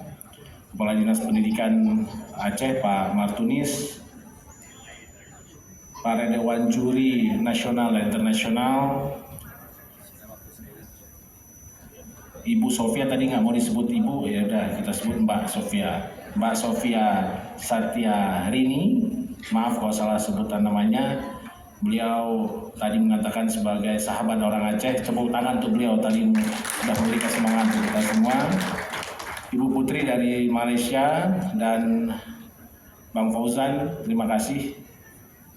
[SPEAKER 15] Kepala Dinas Pendidikan Aceh Pak Martunis, para Dewan Juri Nasional dan Internasional, Ibu Sofia tadi nggak mau disebut Ibu, ya udah kita sebut Mbak Sofia. Mbak Sofia Satya Rini, maaf kalau salah sebutan namanya. Beliau tadi mengatakan sebagai sahabat orang Aceh, tepuk tangan untuk beliau tadi sudah memberikan semangat untuk kita semua. Ibu Putri dari Malaysia dan Bang Fauzan, terima kasih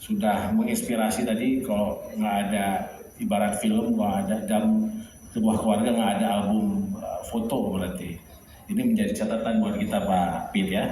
[SPEAKER 15] sudah menginspirasi tadi. Kalau nggak ada ibarat film, kalau ada dalam sebuah keluarga nggak ada album foto, berarti ini menjadi catatan buat kita Pak Pit ya.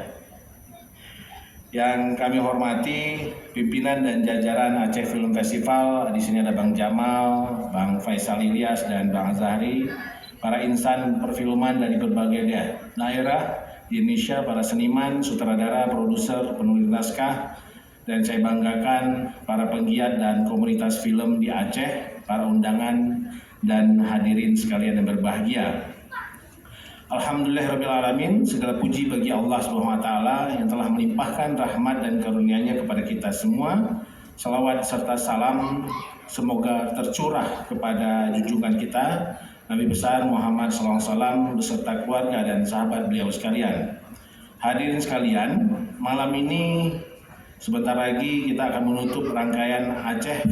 [SPEAKER 15] Yang kami hormati pimpinan dan jajaran Aceh Film Festival, di sini ada Bang Jamal, Bang Faisal Ilyas dan Bang Azhari, para insan perfilman dari berbagai daerah di Indonesia, para seniman, sutradara, produser, penulis naskah, dan saya banggakan para penggiat dan komunitas film di Aceh, para undangan dan hadirin sekalian yang berbahagia. Alhamdulillahirrabbilalamin, segala puji bagi Allah Subhanahu wa Ta'ala yang telah melimpahkan rahmat dan karunia-Nya kepada kita semua. Salawat serta salam semoga tercurah kepada junjungan kita Nabi besar Muhammad SAW beserta keluarga dan sahabat beliau sekalian. Hadirin sekalian, malam ini sebentar lagi kita akan menutup rangkaian Aceh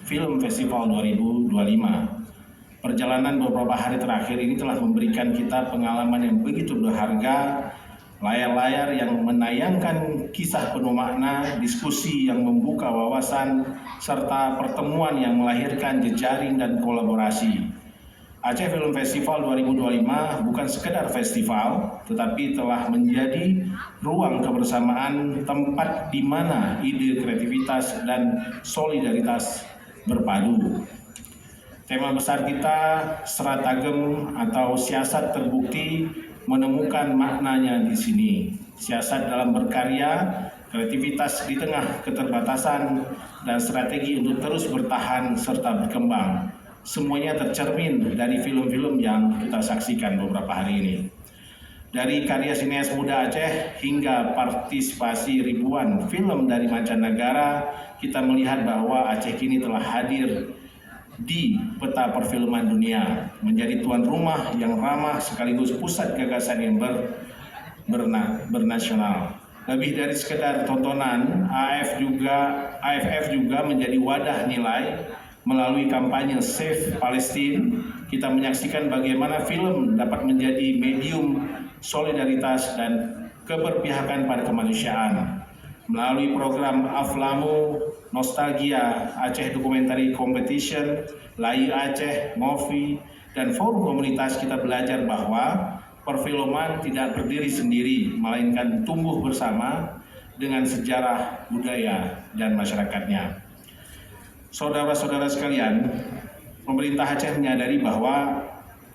[SPEAKER 15] Film Festival 2025. Perjalanan beberapa hari terakhir ini telah memberikan kita pengalaman yang begitu berharga, layar-layar yang menayangkan kisah penuh makna, diskusi yang membuka wawasan, serta pertemuan yang melahirkan jejaring dan kolaborasi. Aceh Film Festival 2025 bukan sekedar festival, tetapi telah menjadi ruang kebersamaan, tempat di mana ide kreativitas dan solidaritas berpadu. Tema besar kita, Serat Agem atau siasat terbukti, menemukan maknanya di sini. Siasat dalam berkarya, kreativitas di tengah keterbatasan, dan strategi untuk terus bertahan serta berkembang. Semuanya tercermin dari film-film yang kita saksikan beberapa hari ini. Dari karya sineas muda Aceh hingga partisipasi ribuan film dari mancanegara, kita melihat bahwa Aceh kini telah hadir di peta perfilman dunia, menjadi tuan rumah yang ramah sekaligus pusat gagasan yang bernasional. Lebih dari sekedar tontonan, AFF juga menjadi wadah nilai. Melalui kampanye Save Palestine, kita menyaksikan bagaimana film dapat menjadi medium solidaritas dan keberpihakan pada kemanusiaan. Melalui program Aflamu, Nostalgia, Aceh Documentary Competition, Layu Aceh, Movi, dan forum komunitas, kita belajar bahwa perfilman tidak berdiri sendiri, melainkan tumbuh bersama dengan sejarah, budaya, dan masyarakatnya. Saudara-saudara sekalian, pemerintah Aceh menyadari bahwa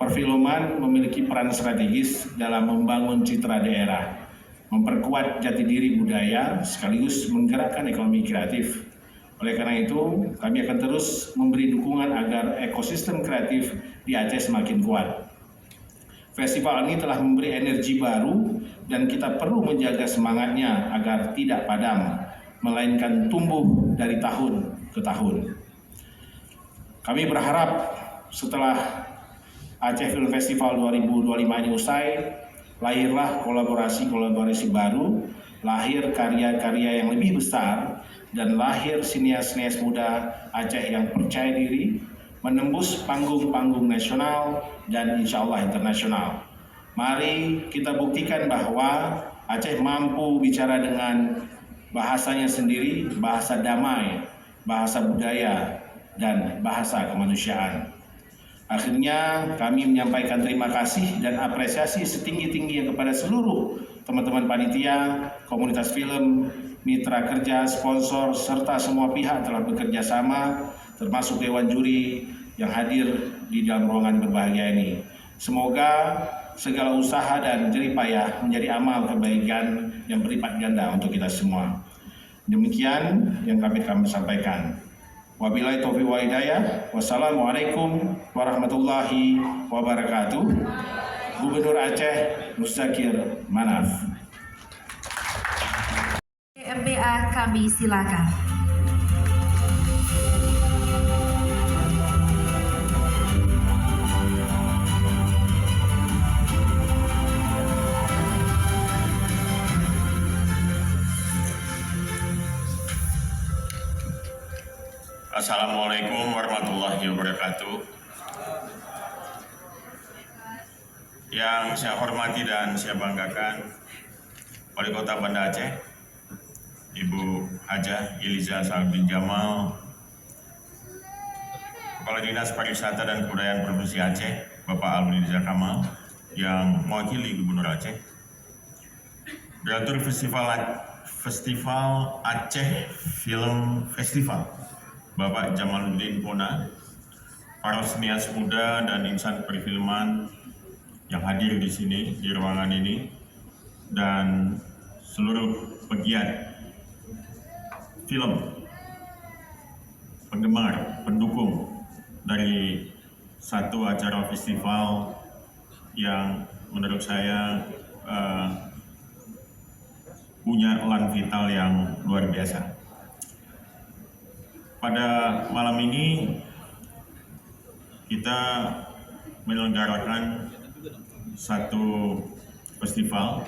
[SPEAKER 15] perfilman memiliki peran strategis dalam membangun citra daerah, memperkuat jati diri budaya, sekaligus menggerakkan ekonomi kreatif. Oleh karena itu, kami akan terus memberi dukungan agar ekosistem kreatif di Aceh semakin kuat. Festival ini telah memberi energi baru dan kita perlu menjaga semangatnya agar tidak padam, melainkan tumbuh dari tahun ke tahun. Kami berharap setelah Aceh Film Festival 2025 ini usai, lahirlah kolaborasi-kolaborasi baru, lahir karya-karya yang lebih besar, dan lahir sinias-sinias muda Aceh yang percaya diri, menembus panggung-panggung nasional dan insya Allah internasional. Mari kita buktikan bahwa Aceh mampu bicara dengan bahasanya sendiri, bahasa damai, bahasa budaya, dan bahasa kemanusiaan. Akhirnya kami menyampaikan terima kasih dan apresiasi setinggi-tingginya kepada seluruh teman-teman panitia, komunitas film, mitra kerja, sponsor, serta semua pihak telah bekerja sama, termasuk Dewan Juri yang hadir di dalam ruangan berbahagia ini. Semoga segala usaha dan jeripayah menjadi amal kebaikan yang berlipat ganda untuk kita semua. Demikian yang kami sampaikan. Wabillahi taufiq wal hidayah. Wassalamualaikum warahmatullahi wabarakatuh. Gubernur Aceh Mustaqir Manaf.
[SPEAKER 3] MBA kami silakan.
[SPEAKER 16] Assalamualaikum warahmatullahi wabarakatuh. Yang saya hormati dan saya banggakan Wali Kota Banda Aceh, Ibu Hajah Iliza Salbin Jamal, Kepala Dinas Pariwisata dan Kebudayaan Provinsi Aceh, Bapak Alwi Riza Kamal, yang mewakili Gubernur Aceh, Direktur Festival Aceh Film Festival, Bapak Jamaluddin Pona, para sinias muda dan insan perfilman yang hadir di sini, di ruangan ini, dan seluruh pegiat film, penggemar, pendukung dari satu acara festival yang menurut saya punya peran vital yang luar biasa. Pada malam ini kita menyelenggarakan satu festival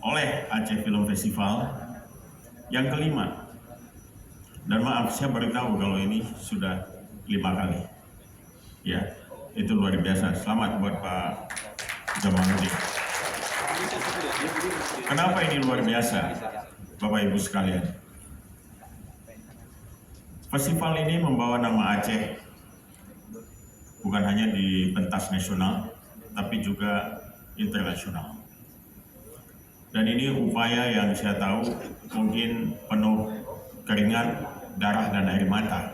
[SPEAKER 16] oleh Aceh Film Festival yang kelima. Dan maaf, saya baru tahu kalau ini sudah 5 kali. Ya, itu luar biasa. Selamat buat Pak Jamaluddin. Kenapa ini luar biasa, Bapak Ibu sekalian? Festival ini membawa nama Aceh bukan hanya di pentas nasional, tapi juga internasional. Dan ini upaya yang saya tahu mungkin penuh keringat, darah, dan air mata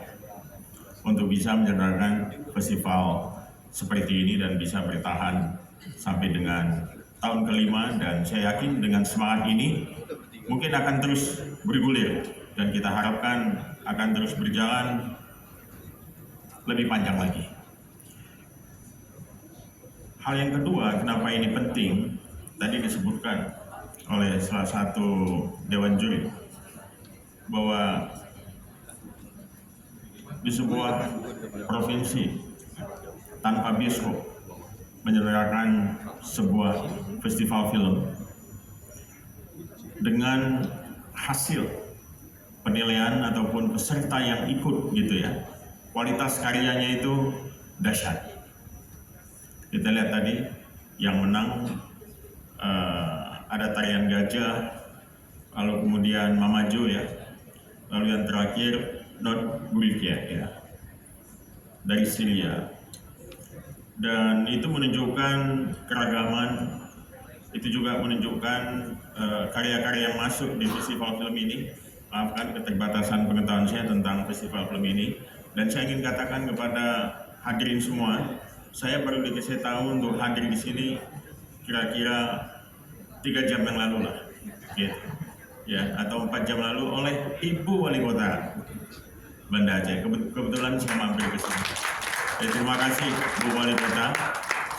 [SPEAKER 16] untuk bisa menyelenggarakan festival seperti ini dan bisa bertahan sampai dengan tahun kelima. Dan saya yakin dengan semangat ini mungkin akan terus bergulir dan kita harapkan akan terus berjalan lebih panjang lagi. Hal yang kedua, kenapa ini penting, tadi disebutkan oleh salah satu dewan juri bahwa di sebuah provinsi tanpa bioskop menyelenggarakan sebuah festival film dengan hasil penilaian ataupun peserta yang ikut gitu ya, kualitas karyanya itu dahsyat. Kita lihat tadi yang menang ada tarian gajah, lalu kemudian Mama Jo ya, lalu yang terakhir Not Gulkia ya, dari Syria. Dan itu menunjukkan keragaman, itu juga menunjukkan karya-karya yang masuk di festival film ini. Maafkan keterbatasan pengetahuan saya tentang festival film ini. Dan saya ingin katakan kepada hadirin semua, saya baru dikasih tahu untuk hadir di sini kira-kira 3 jam yang lalu lah, gitu. Ya, atau 4 jam lalu oleh Ibu Wali Kota Banda Aceh. Kebetulan saya mampir ke sini. Terima kasih Bu Wali Kota.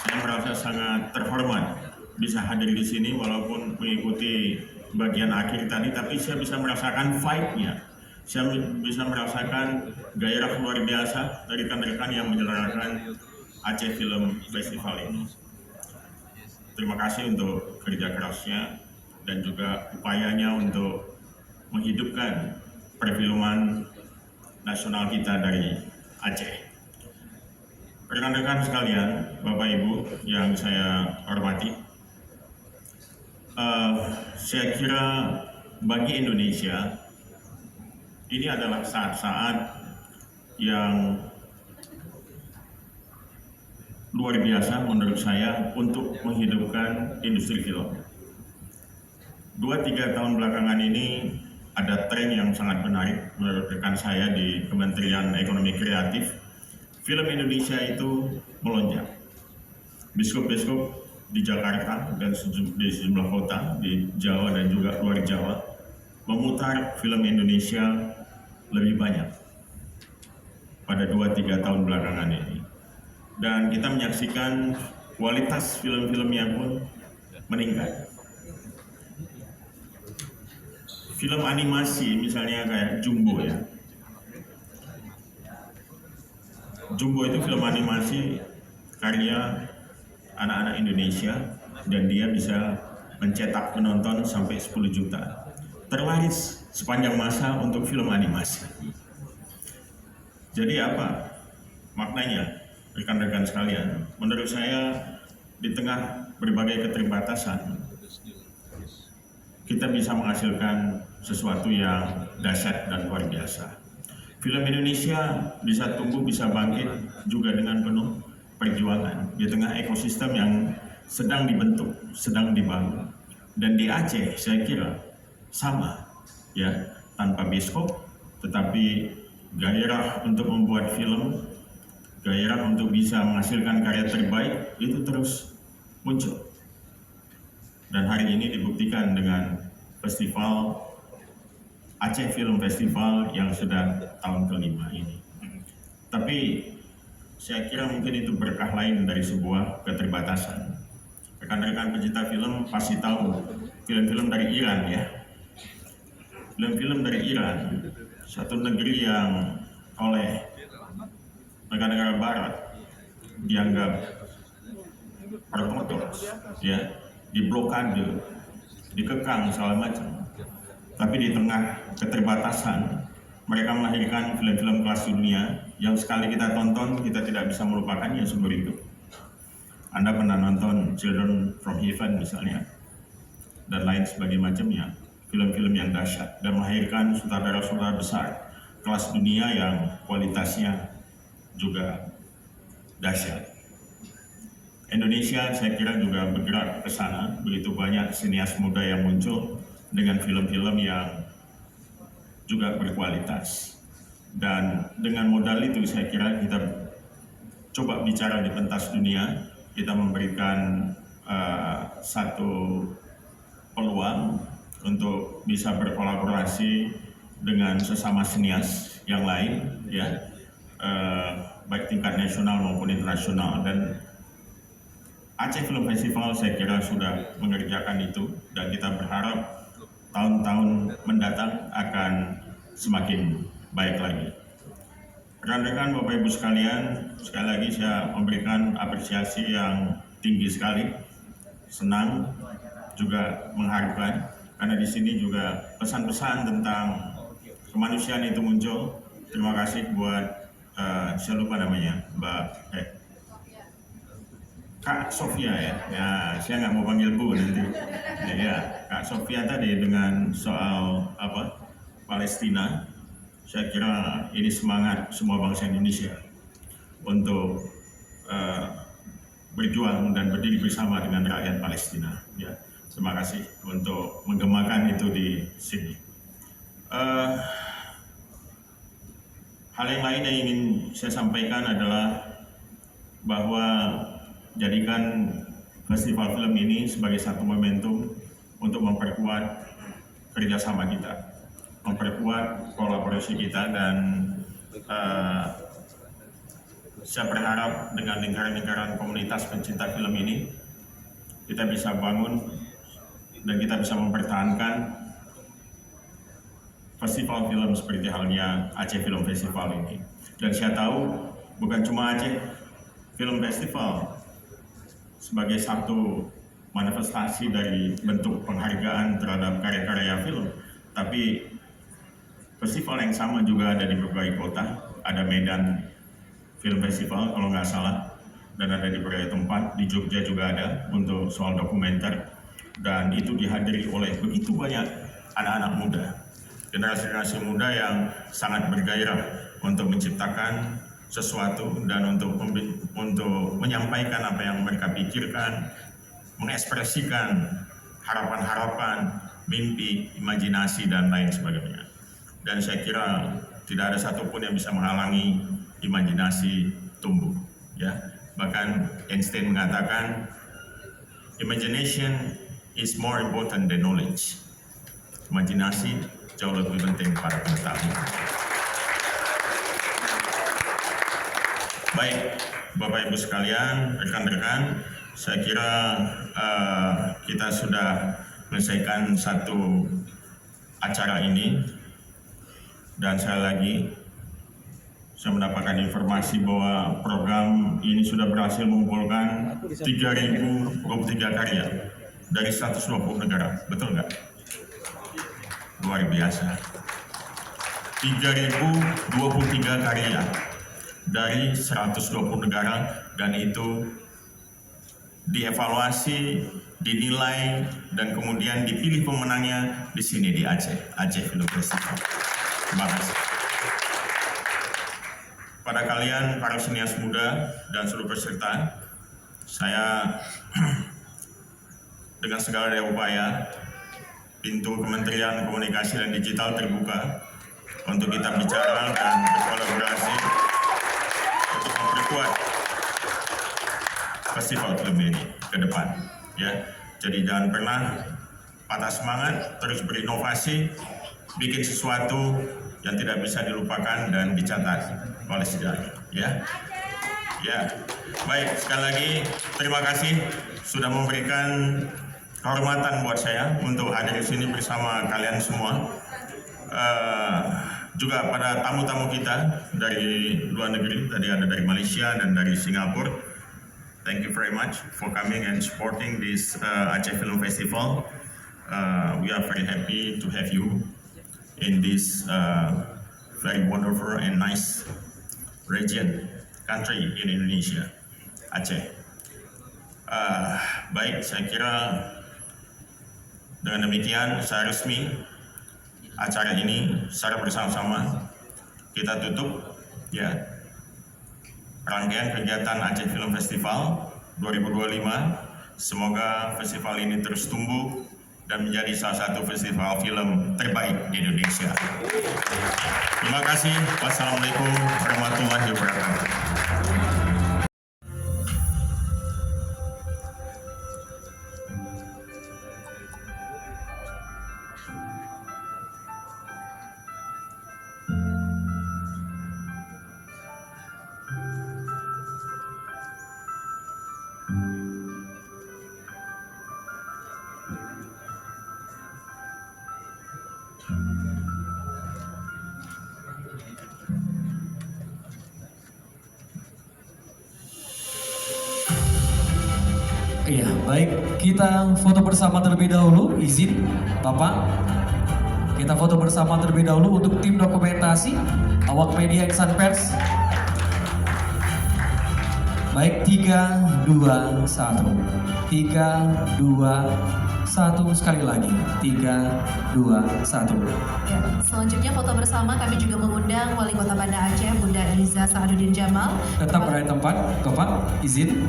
[SPEAKER 16] Saya merasa sangat terhormat bisa hadir di sini walaupun mengikuti bagian akhir tadi, tapi saya bisa merasakan vibe-nya. Saya bisa merasakan gairah luar biasa dari rekan-rekan yang menyelenggarakan Aceh Film Festival ini. Terima kasih untuk kerja kerasnya dan juga upayanya untuk menghidupkan perfilman nasional kita dari Aceh. Rekan-rekan sekalian, Bapak Ibu yang saya hormati, saya kira bagi Indonesia ini adalah saat-saat yang luar biasa menurut saya untuk menghidupkan industri film. 2-3 tahun belakangan ini ada tren yang sangat menarik menurut rekan saya di Kementerian Ekonomi Kreatif. Film Indonesia itu melonjak. Biskop-biskop di Jakarta dan di sejumlah kota di Jawa dan juga luar Jawa memutar film Indonesia lebih banyak pada 2-3 tahun belakangan ini. Dan kita menyaksikan kualitas film-filmnya pun meningkat. Film animasi misalnya kayak Jumbo ya. Jumbo itu film animasi karya anak-anak Indonesia dan dia bisa mencetak penonton sampai 10 juta. Terlaris sepanjang masa untuk film animasi. Jadi apa maknanya? Rekan-rekan sekalian, menurut saya di tengah berbagai keterbatasan kita bisa menghasilkan sesuatu yang dahsyat dan luar biasa. Film Indonesia bisa tumbuh, bisa bangkit juga dengan penuh perjuangan di tengah ekosistem yang sedang dibentuk, sedang dibangun. Dan di Aceh saya kira sama ya, tanpa bioskop tetapi gairah untuk membuat film, gairah untuk bisa menghasilkan karya terbaik itu terus muncul. Dan hari ini dibuktikan dengan festival Aceh Film Festival yang sudah tahun kelima ini. Tapi saya kira mungkin itu berkah lain dari sebuah keterbatasan. rekan-rekan pencinta film pasti tahu film-film dari Iran ya. Film-film dari Iran, satu negeri yang oleh negara-negara barat dianggap ortodoks, ya, diblokade, dikekang segala macam. Tapi di tengah keterbatasan, mereka melahirkan film-film kelas dunia yang sekali kita tonton kita tidak bisa melupakannya seumur hidup. Anda pernah nonton Children from Heaven misalnya, dan lain sebagainya macamnya, film-film yang dahsyat dan melahirkan sutradara-sutradara besar kelas dunia yang kualitasnya juga dahsyat. Indonesia saya kira juga bergerak ke sana, begitu banyak sinias muda yang muncul dengan film-film yang juga berkualitas. Dan dengan modal itu saya kira kita coba bicara di pentas dunia, kita memberikan satu peluang untuk bisa berkolaborasi dengan sesama sinias yang lain, ya, baik tingkat nasional maupun internasional. Dan Aceh Film Festival saya kira sudah mengerjakan itu, dan kita berharap tahun-tahun mendatang akan semakin baik lagi. Rekan-rekan, Bapak Ibu sekalian, sekali lagi saya memberikan apresiasi yang tinggi sekali, senang, juga mengharapkan, karena di sini juga pesan-pesan tentang kemanusiaan itu muncul. Terima kasih buat saya lupa namanya, Kak Sofia ya, saya nggak mau panggil Bu nanti. Ya, Kak Sofia tadi dengan soal Palestina, saya kira ini semangat semua bangsa Indonesia untuk berjuang dan berdiri bersama dengan rakyat Palestina. Ya, terima kasih untuk menggemakan itu di sini. Hal yang lain yang ingin saya sampaikan adalah bahwa jadikan festival film ini sebagai satu momentum untuk memperkuat kerjasama kita, memperkuat kolaborasi kita, dan saya berharap dengan lingkaran-lingkaran komunitas pencinta film ini kita bisa bangun dan kita bisa mempertahankan festival film seperti halnya Aceh Film Festival ini. Dan saya tahu bukan cuma Aceh Film Festival sebagai satu manifestasi dari bentuk penghargaan terhadap karya-karya film, tapi festival yang sama juga ada di berbagai kota. Ada Medan Film Festival kalau nggak salah, dan ada di berbagai tempat. Di Jogja juga ada untuk soal dokumenter, dan itu dihadiri oleh begitu banyak anak-anak muda, generasi muda yang sangat bergairah untuk menciptakan sesuatu dan untuk menyampaikan apa yang mereka pikirkan, mengekspresikan harapan-harapan, mimpi, imajinasi, dan lain sebagainya. Dan saya kira tidak ada satupun yang bisa menghalangi imajinasi tumbuh. Ya, bahkan Einstein mengatakan, imagination is more important than knowledge. Imajinasi jauh lebih penting para pengetahuan. Baik, Bapak Ibu sekalian, rekan-rekan, saya kira kita sudah menyelesaikan satu acara ini, dan saya mendapatkan informasi bahwa program ini sudah berhasil mengumpulkan 3.023 karya dari 120 negara, betul nggak? Luar biasa. 3.023 karya dari 120 negara, dan itu dievaluasi, dinilai, dan kemudian dipilih pemenangnya di sini di Aceh Film Festival. Terima kasih. Pada kalian para sinias muda dan seluruh peserta, saya dengan segala daya upaya, pintu Kementerian Komunikasi dan Digital terbuka untuk kita bicara dan berkolaborasi untuk memperkuat festival film ini ke depan. Ya, jadi jangan pernah patah semangat, terus berinovasi, bikin sesuatu yang tidak bisa dilupakan dan dicatat oleh sejarah. Ya, Ya, baik, sekali lagi terima kasih sudah memberikan kehormatan buat saya untuk hadir di sini bersama kalian semua. Juga pada tamu-tamu kita dari luar negeri, tadi ada dari Malaysia dan dari Singapura. Thank you very much for coming and supporting this Aceh Film Festival. We are very happy to have you in this very wonderful and nice region, country in Indonesia, Aceh. Baik, saya kira dengan demikian saya resmi acara ini secara bersama-sama kita tutup ya rangkaian kegiatan Aceh Film Festival 2025. Semoga festival ini terus tumbuh dan menjadi salah satu festival film terbaik di Indonesia. Terima kasih. Wassalamualaikum warahmatullahi wabarakatuh.
[SPEAKER 5] Iya, baik. Kita foto bersama terlebih dahulu. Izin, Bapak. Kita foto bersama terlebih dahulu untuk tim dokumentasi, awak media insan pers. Baik, 3, 2, 1. 3, 2, 1. Sekali lagi. 3, 2, 1.
[SPEAKER 3] Ya, selanjutnya foto bersama kami juga mengundang Wali Kota Banda Aceh, Bunda Eliza Sa'aduddin Jamal.
[SPEAKER 5] Tetap berada di tempat, Bapak. Izin.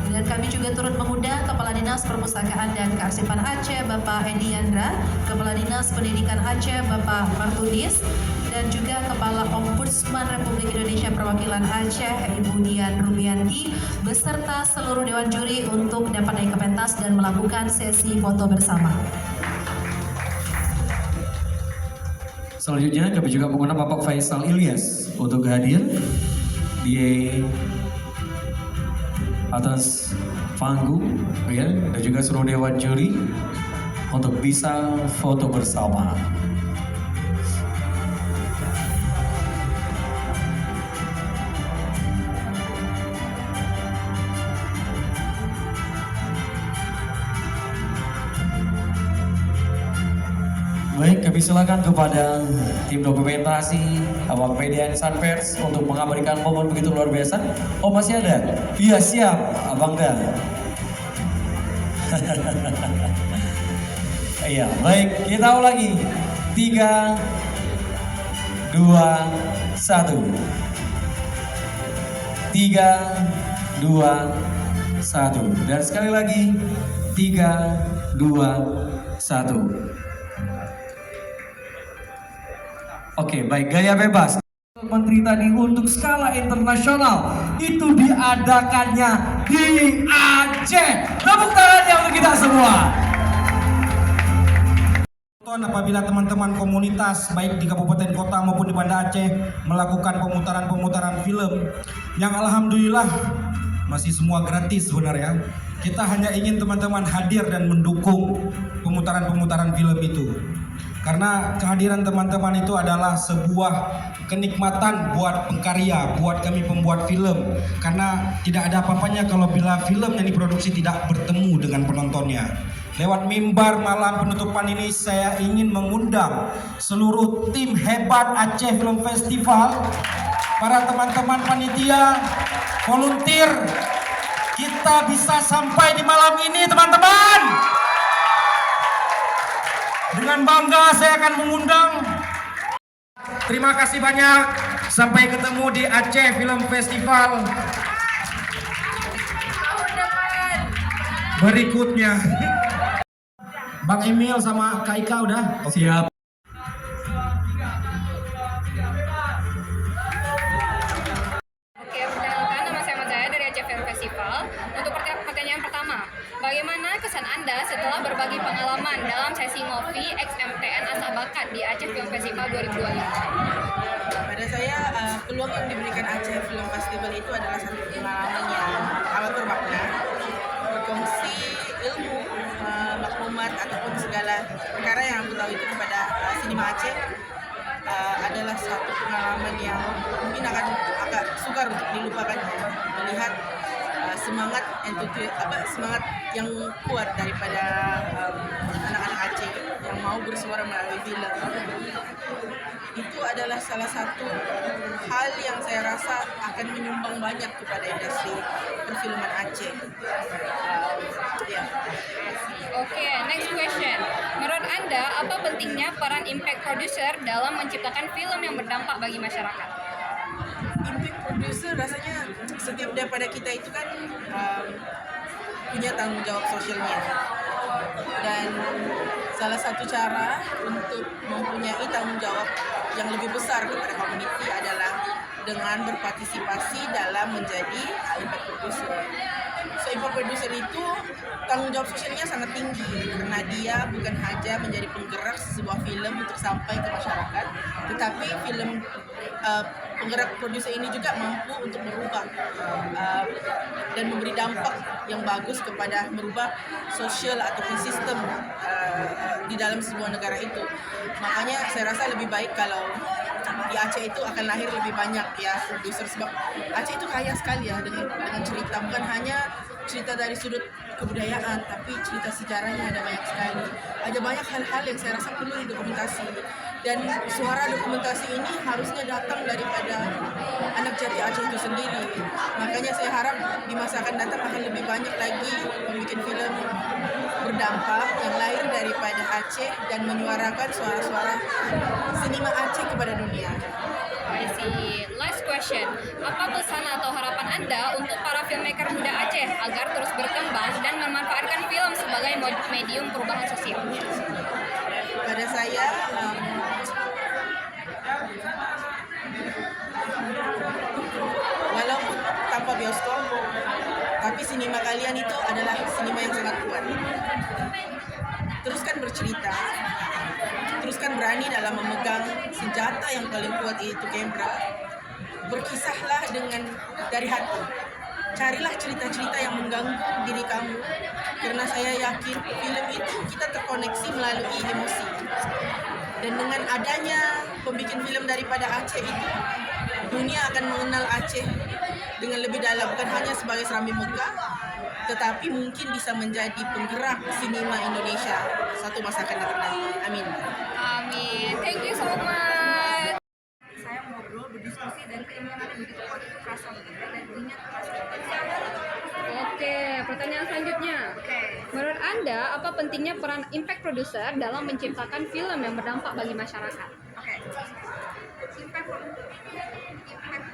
[SPEAKER 3] Dan kami juga turut mengundang Kepala Dinas Perpustakaan dan Kearsipan Aceh, Bapak Edi Yandra, Kepala Dinas Pendidikan Aceh, Bapak Martudis, dan juga Kepala Ombudsman Republik Indonesia Perwakilan Aceh, Ibu Dian Rubianti, beserta seluruh Dewan Juri untuk dapat naik ke pentas dan melakukan sesi foto bersama.
[SPEAKER 5] Selanjutnya kami juga mengundang Bapak Faisal Ilyas untuk hadir di atas panggung ya, dan juga seluruh Dewan Juri untuk bisa foto bersama. Baik, kami silakan kepada tim dokumentasi, awak media insan pers untuk mengabadikan momen begitu luar biasa. Oh, masih ada? Iya, siap, Abang Dan. Iya, baik, kita ulangi. 3, 2, 1. 3, 2, 1. Dan sekali lagi, 3, 2, 1. Oke, baik, gaya bebas. Menteri tadi untuk skala internasional itu diadakannya di Aceh. Tepuk tangannya untuk kita semua.
[SPEAKER 15] Apabila teman-teman komunitas baik di kabupaten kota maupun di Banda Aceh melakukan pemutaran film yang alhamdulillah masih semua gratis sebenarnya. Kita hanya ingin teman-teman hadir dan mendukung pemutaran film itu. Karena kehadiran teman-teman itu adalah sebuah kenikmatan buat pengkarya, buat kami pembuat film. Karena tidak ada apa-apanya kalau bila film yang diproduksi tidak bertemu dengan penontonnya. Lewat mimbar malam penutupan ini saya ingin mengundang seluruh tim hebat Aceh Film Festival, para teman-teman panitia, volunteer. Kita bisa sampai di malam ini, teman-teman. Dengan bangga saya akan mengundang. Terima kasih banyak. Sampai ketemu di Aceh Film Festival berikutnya. Bang Emil sama Kak Ika udah?
[SPEAKER 5] Siap.
[SPEAKER 17] Oke, perkenalkan nama saya Ahmad Zahid dari Aceh Film Festival. Untuk pertanyaan pertama, bagaimana kesan
[SPEAKER 18] Anda setelah berbagi pengalaman dalam sesi ngopi XMTN Asah Bakat di Aceh Film Festival 2025?
[SPEAKER 9] Pada saya, peluang yang diberikan Aceh Film Festival itu adalah satu pengalaman yang amat bermakna, berkongsi ilmu, maklumat ataupun segala perkara yang aku tahu itu kepada sinema Aceh adalah satu pengalaman yang mungkin akan agak sukar untuk dilupakan, melihat semangat semangat yang kuat daripada anak-anak Aceh yang mau bersuara melalui film. Itu adalah salah satu hal yang saya rasa akan menyumbang banyak kepada industri perfilman Aceh.
[SPEAKER 18] Oke, next question. Menurut Anda, apa pentingnya peran impact producer dalam menciptakan film yang berdampak bagi masyarakat?
[SPEAKER 9] Impact producer rasanya setiap daripada kita itu kan punya tanggung jawab sosialnya, dan salah satu cara untuk mempunyai tanggung jawab yang lebih besar kepada komuniti adalah dengan berpartisipasi dalam menjadi impact producer. So, impact producer itu tanggung jawab sosialnya sangat tinggi karena dia bukan hanya menjadi penggerak sebuah film untuk sampai ke masyarakat, tetapi film penggerak produser ini juga mampu untuk merubah dan memberi dampak yang bagus kepada merubah sosial ataupun sistem di dalam sebuah negara itu. Makanya saya rasa lebih baik kalau di Aceh itu akan lahir lebih banyak ya produser, sebab Aceh itu kaya sekali ya dengan cerita, bukan hanya cerita dari sudut kebudayaan, tapi cerita sejarahnya ada banyak sekali. Ada banyak hal-hal yang saya rasa perlu didokumentasi, dan suara dokumentasi ini harusnya datang daripada anak jati Aceh itu sendiri. Makanya saya harap di masa akan datang akan lebih banyak lagi membuat film berdampak yang lahir daripada Aceh dan menyuarakan suara-suara sinema Aceh kepada dunia.
[SPEAKER 18] I see. Last question. Apa pesan atau harapan Anda untuk para filmmaker muda Aceh agar terus berkembang dan memanfaatkan film sebagai medium perubahan sosial?
[SPEAKER 9] Pada saya, walaupun tanpa bioskop, tapi sinema kalian itu adalah sinema yang sangat kuat. Teruskan bercerita, teruskan berani dalam memegang senjata yang paling kuat, yaitu kamera. Berkisahlah dari hati. Carilah cerita-cerita yang mengganggu diri kamu, karena saya yakin film itu kita terkoneksi melalui emosi. Dan dengan adanya pembikin film daripada Aceh itu, dunia akan mengenal Aceh dengan lebih dalam, bukan hanya sebagai Serambi Megah, tetapi mungkin bisa menjadi penggerak sinema Indonesia satu masa akan datang nanti. Amin.
[SPEAKER 18] Amin. Thank you so much.
[SPEAKER 8] Saya ngobrol, berdiskusi, dan keinginannya begitu kuat itu terasa begitu, dan dunia terasa.
[SPEAKER 18] Oke, pertanyaan selanjutnya. Menurut Anda, apa pentingnya peran impact producer dalam menciptakan film yang berdampak bagi masyarakat?
[SPEAKER 8] Impact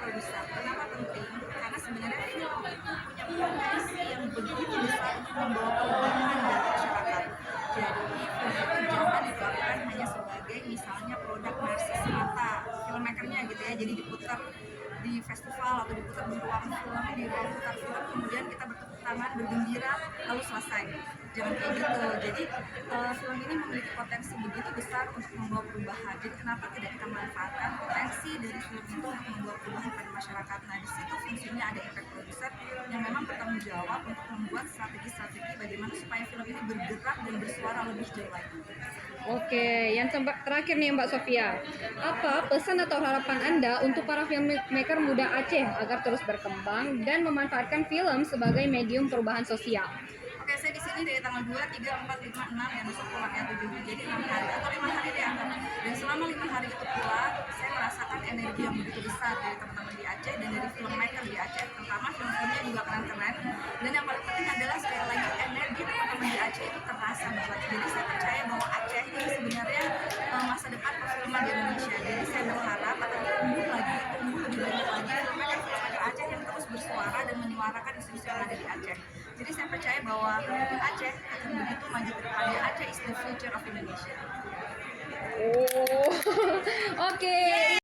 [SPEAKER 8] producer, kenapa penting? Karena sebenarnya film itu punya potensi yang begitu besar untuk membawa perubahan dari masyarakat. Jadi film itu jangan dilakukan hanya sebagai misalnya produk narsis semata filmmakernya gitu ya, jadi diputar di festival atau diputar di ruang film, di ruang putar film, kemudian kita bertepuk tangan, bergembira, lalu selesai. Jangan kayak gitu. Jadi film ini memiliki potensi begitu besar untuk membawa perubahan. Jadi kenapa tidak kita manfaatkan potensi dari film itu untuk membawa perubahan pada masyarakat? Nah, di situ fungsinya ada impact producer yang memang bertanggung jawab untuk membuat strategi-strategi bagaimana supaya film ini bergerak dan bersuara lebih jauh lagi.
[SPEAKER 18] Oke, yang terakhir nih Mbak Sofia. Apa pesan atau harapan Anda untuk para filmmaker muda Aceh agar terus berkembang dan memanfaatkan film sebagai medium perubahan sosial?
[SPEAKER 8] Oke, saya di sini dari tanggal 2, 3, 4, 5, 6 dan besok pulang ya 7. Jadi 6 hari atau 5 hari deh anggap. Dan selama 5 hari itu pulang, saya merasakan energi yang begitu besar dari teman-teman di Aceh dan dari filmmaker di Aceh, terutama film-filmnya juga keren-keren. Dan yang paling penting adalah sekali lagi energi teman-teman di Aceh itu terasa banget. Jadi saya percaya bahwa Aceh ini sebenarnya masa depan perfilman di Indonesia. Jadi saya berharap akan tumbuh lebih banyak lagi filmmaker Aceh yang terus bersuara dan menyuarakan isu-isu yang ada di Aceh. Jadi saya percaya bahwa Aceh akan begitu maju ke depannya. Aceh is the future of Indonesia.
[SPEAKER 18] Oke,